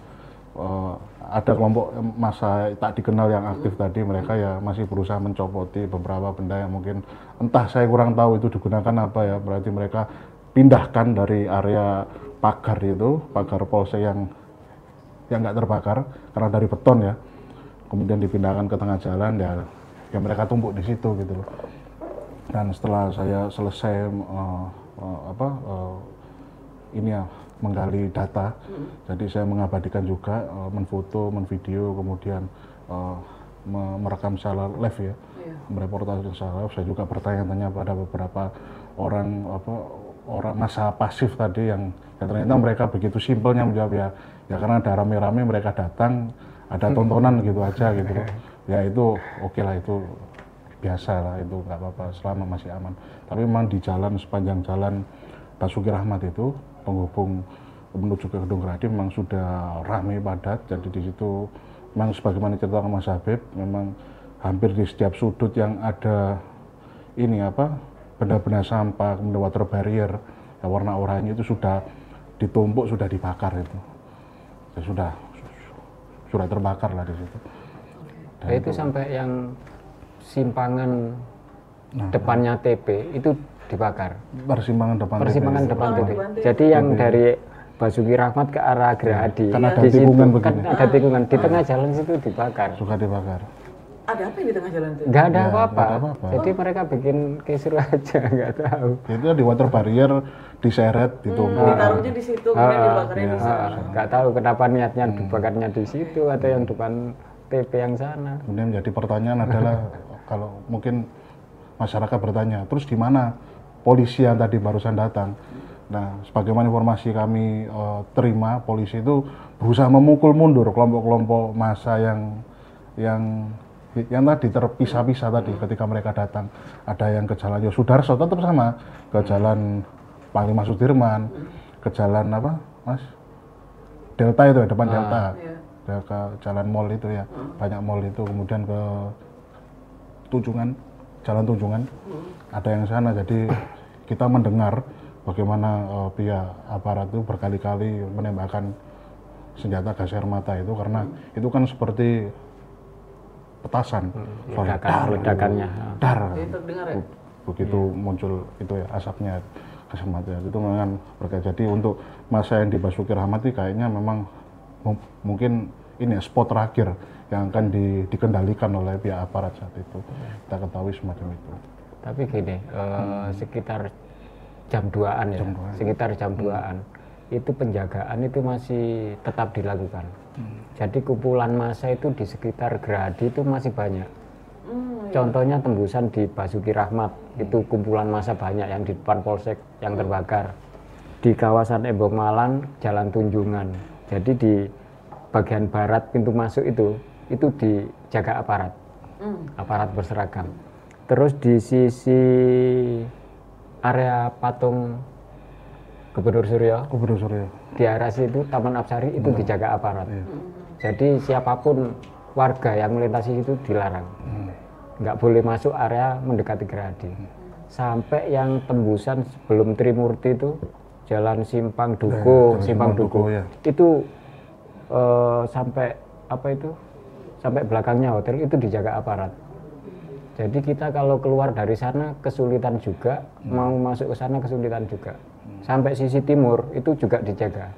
ada kelompok masa tak dikenal yang aktif tadi, mereka ya masih berusaha mencopoti beberapa benda yang mungkin entah, saya kurang tahu itu digunakan apa ya. Berarti mereka pindahkan dari area pagar itu, pagar polsek yang nggak terbakar karena dari beton ya, kemudian dipindahkan ke tengah jalan ya mereka tumpuk di situ gitu loh. Dan setelah saya selesai menggali data, jadi saya mengabadikan juga, menfoto, menvideo, kemudian merekam secara live ya, mereportase secara live. Saya juga bertanya-tanya pada beberapa orang masa pasif tadi yang ternyata mereka begitu simpelnya menjawab ya karena ada rame-rame mereka datang, ada tontonan gitu aja gitu loh. Ya itu oke lah, itu biasa lah, itu nggak apa-apa selama masih aman. Tapi memang di sepanjang jalan Basuki Rahmat itu penghubung menuju ke Gedung Gerahadi memang sudah ramai padat. Jadi di situ memang sebagaimana cerita Mas Habib, memang hampir di setiap sudut yang ada benda-benda sampah, kemudian water barrier yang warna oranye itu sudah ditumpuk, sudah dibakar itu. Ya sudah terbakar lah di situ. Dan itu sampai yang simpangan depannya TP itu dibakar. Persimpangan depan TP. Jadi yang dari Basuki Rahmat ke arah Gerahadi, kan ada di tikungan situ, begini. kan ada tikungan di tengah jalan situ dibakar. Suka dibakar. Ada apa yang di tengah jalan itu? Nggak ada Ya, apa-apa. nggak ada apa-apa. Jadi mereka bikin kisruh aja, nggak tahu. Itu di water barrier diseret, ditumpuk. Ditaruhnya di situ, kemudian dibakarnya di sana. Nggak tahu kenapa niatnya dibakarnya di situ atau yang depan TP yang sana. Kemudian jadi pertanyaan adalah kalau mungkin masyarakat bertanya, terus di mana polisi yang tadi barusan datang? Nah, sebagaimana informasi kami terima, polisi itu berusaha memukul mundur kelompok-kelompok massa yang tadi terpisah-pisah tadi ketika mereka datang. Ada yang ke jalan Yosudarso tetap sama, ke jalan Panglima Sudirman, ke jalan Delta itu ya, depan Delta. Ya, ke jalan mall itu ya, banyak mall itu, kemudian ke Jalan Tunjungan, ada yang sana. Jadi kita mendengar bagaimana pihak aparat itu berkali-kali menembakkan senjata gas air mata itu, karena itu kan seperti petasan, ledakannya. dar, Itu dengar ya? begitu muncul itu ya asapnya. kematian itu memang berkait. Jadi untuk masa yang di Basuki Rahmat ini kayaknya memang mungkin ini ya, spot terakhir yang akan dikendalikan oleh pihak aparat saat itu. Kita ketahui semacam itu. Tapi gini, sekitar jam 2-an ya, sekitar jam 2-an itu penjagaan itu masih tetap dilakukan. Jadi kumpulan massa itu di sekitar Gerahadi itu masih banyak. Contohnya tembusan di Basuki Rahmat, itu kumpulan massa banyak yang di depan Polsek yang terbakar. Di kawasan Embong Malang, Jalan Tunjungan. Jadi di bagian barat pintu masuk itu dijaga aparat. Aparat berseragam. Terus di sisi area patung Gubernur Suryo, di arah situ Taman Apsari itu dijaga aparat. Jadi siapapun warga yang melintasi itu dilarang. Nggak boleh masuk area mendekati Gerahadi. Sampai yang tembusan sebelum Trimurti itu Jalan Simpang Dukuh, ya. Itu sampai apa itu? Sampai belakangnya hotel itu dijaga aparat. Jadi kita kalau keluar dari sana kesulitan juga, mau masuk ke sana kesulitan juga. Sampai sisi timur itu juga dijaga.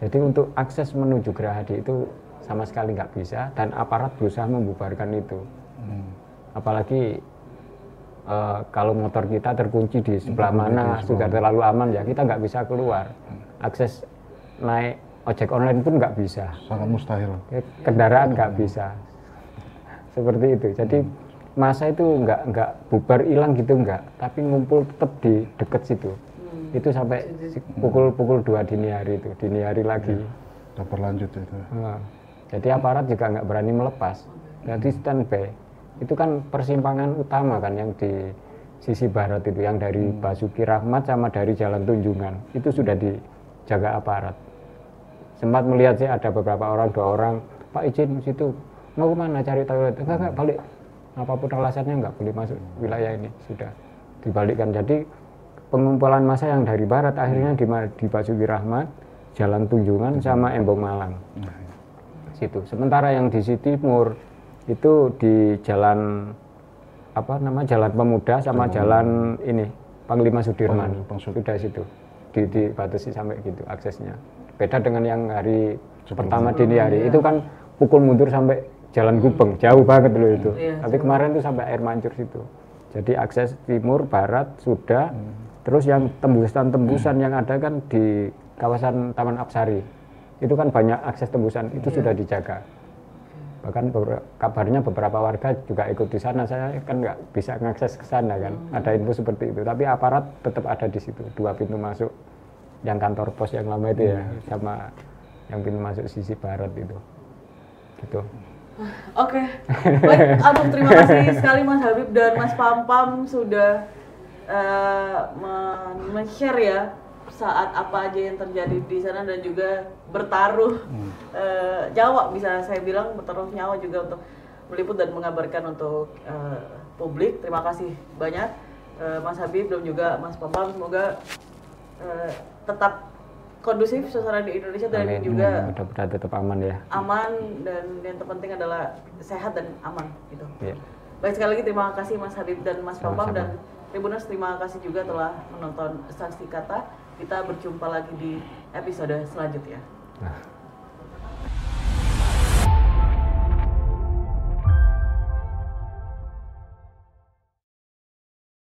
Jadi untuk akses menuju Gerahadi itu sama sekali nggak bisa, dan aparat berusaha membubarkan itu. Apalagi kalau motor kita terkunci di sebelah mana, sudah terlalu aman ya, kita nggak bisa keluar. Akses naik ojek online pun nggak bisa. Sangat mustahil. Kendaraan nggak bisa. Seperti itu. Jadi masa itu nggak bubar hilang gitu nggak, tapi ngumpul tetap di dekat situ. Itu sampai pukul 2 dini hari itu, dini hari lagi. Udah berlanjut itu. Jadi aparat juga nggak berani melepas. Jadi standby. Itu kan persimpangan utama kan yang di sisi barat itu, yang dari Basuki Rahmat sama dari Jalan Tunjungan itu sudah dijaga aparat. Sempat melihat sih ada beberapa orang, 2 orang, Pak izin situ, mau kemana cari toilet? Enggak balik. Apapun alasannya nggak boleh masuk wilayah ini, sudah dibalikkan. Jadi pengumpulan massa yang dari barat akhirnya di Basuki Rahmat, Jalan Tunjungan sama Embong Malang. Situ. Sementara yang di sisi timur itu di jalan Jalan Pemuda sama jalan ini Panglima Sudirman. Sudah situ. Dibatasi sampai gitu aksesnya. Beda dengan yang hari pertama dini hari. Itu kan pukul mundur sampai Jalan Gubeng, jauh banget loh itu. Tapi kemarin itu sampai air mancur situ. Jadi akses timur, barat sudah. Terus yang tembusan yang ada kan di kawasan Taman Apsari. Itu kan banyak akses tembusan, itu sudah dijaga. Bahkan kabarnya beberapa warga juga ikut di sana. Saya kan nggak bisa mengakses ke sana kan. Ada info seperti itu. Tapi aparat tetap ada di situ. 2 pintu masuk, yang kantor pos yang lama itu ya, sama yang pintu masuk sisi barat itu. Gitu. Oke, baik, terima kasih sekali Mas Habib dan Mas Pampam sudah men-share ya saat apa aja yang terjadi di sana, dan juga bertaruh nyawa, bisa saya bilang bertaruh nyawa juga untuk meliput dan mengabarkan untuk publik. Terima kasih banyak Mas Habib dan juga Mas Pampam, semoga tetap kondusif suasana di Indonesia dan juga mudah-mudahan tetap aman ya. Aman, dan yang terpenting adalah sehat dan aman gitu. Baik, sekali lagi terima kasih Mas Habib dan Mas Pampam, dan Tribuners terima kasih juga telah menonton Saksi Kata. Kita berjumpa lagi di episode selanjutnya.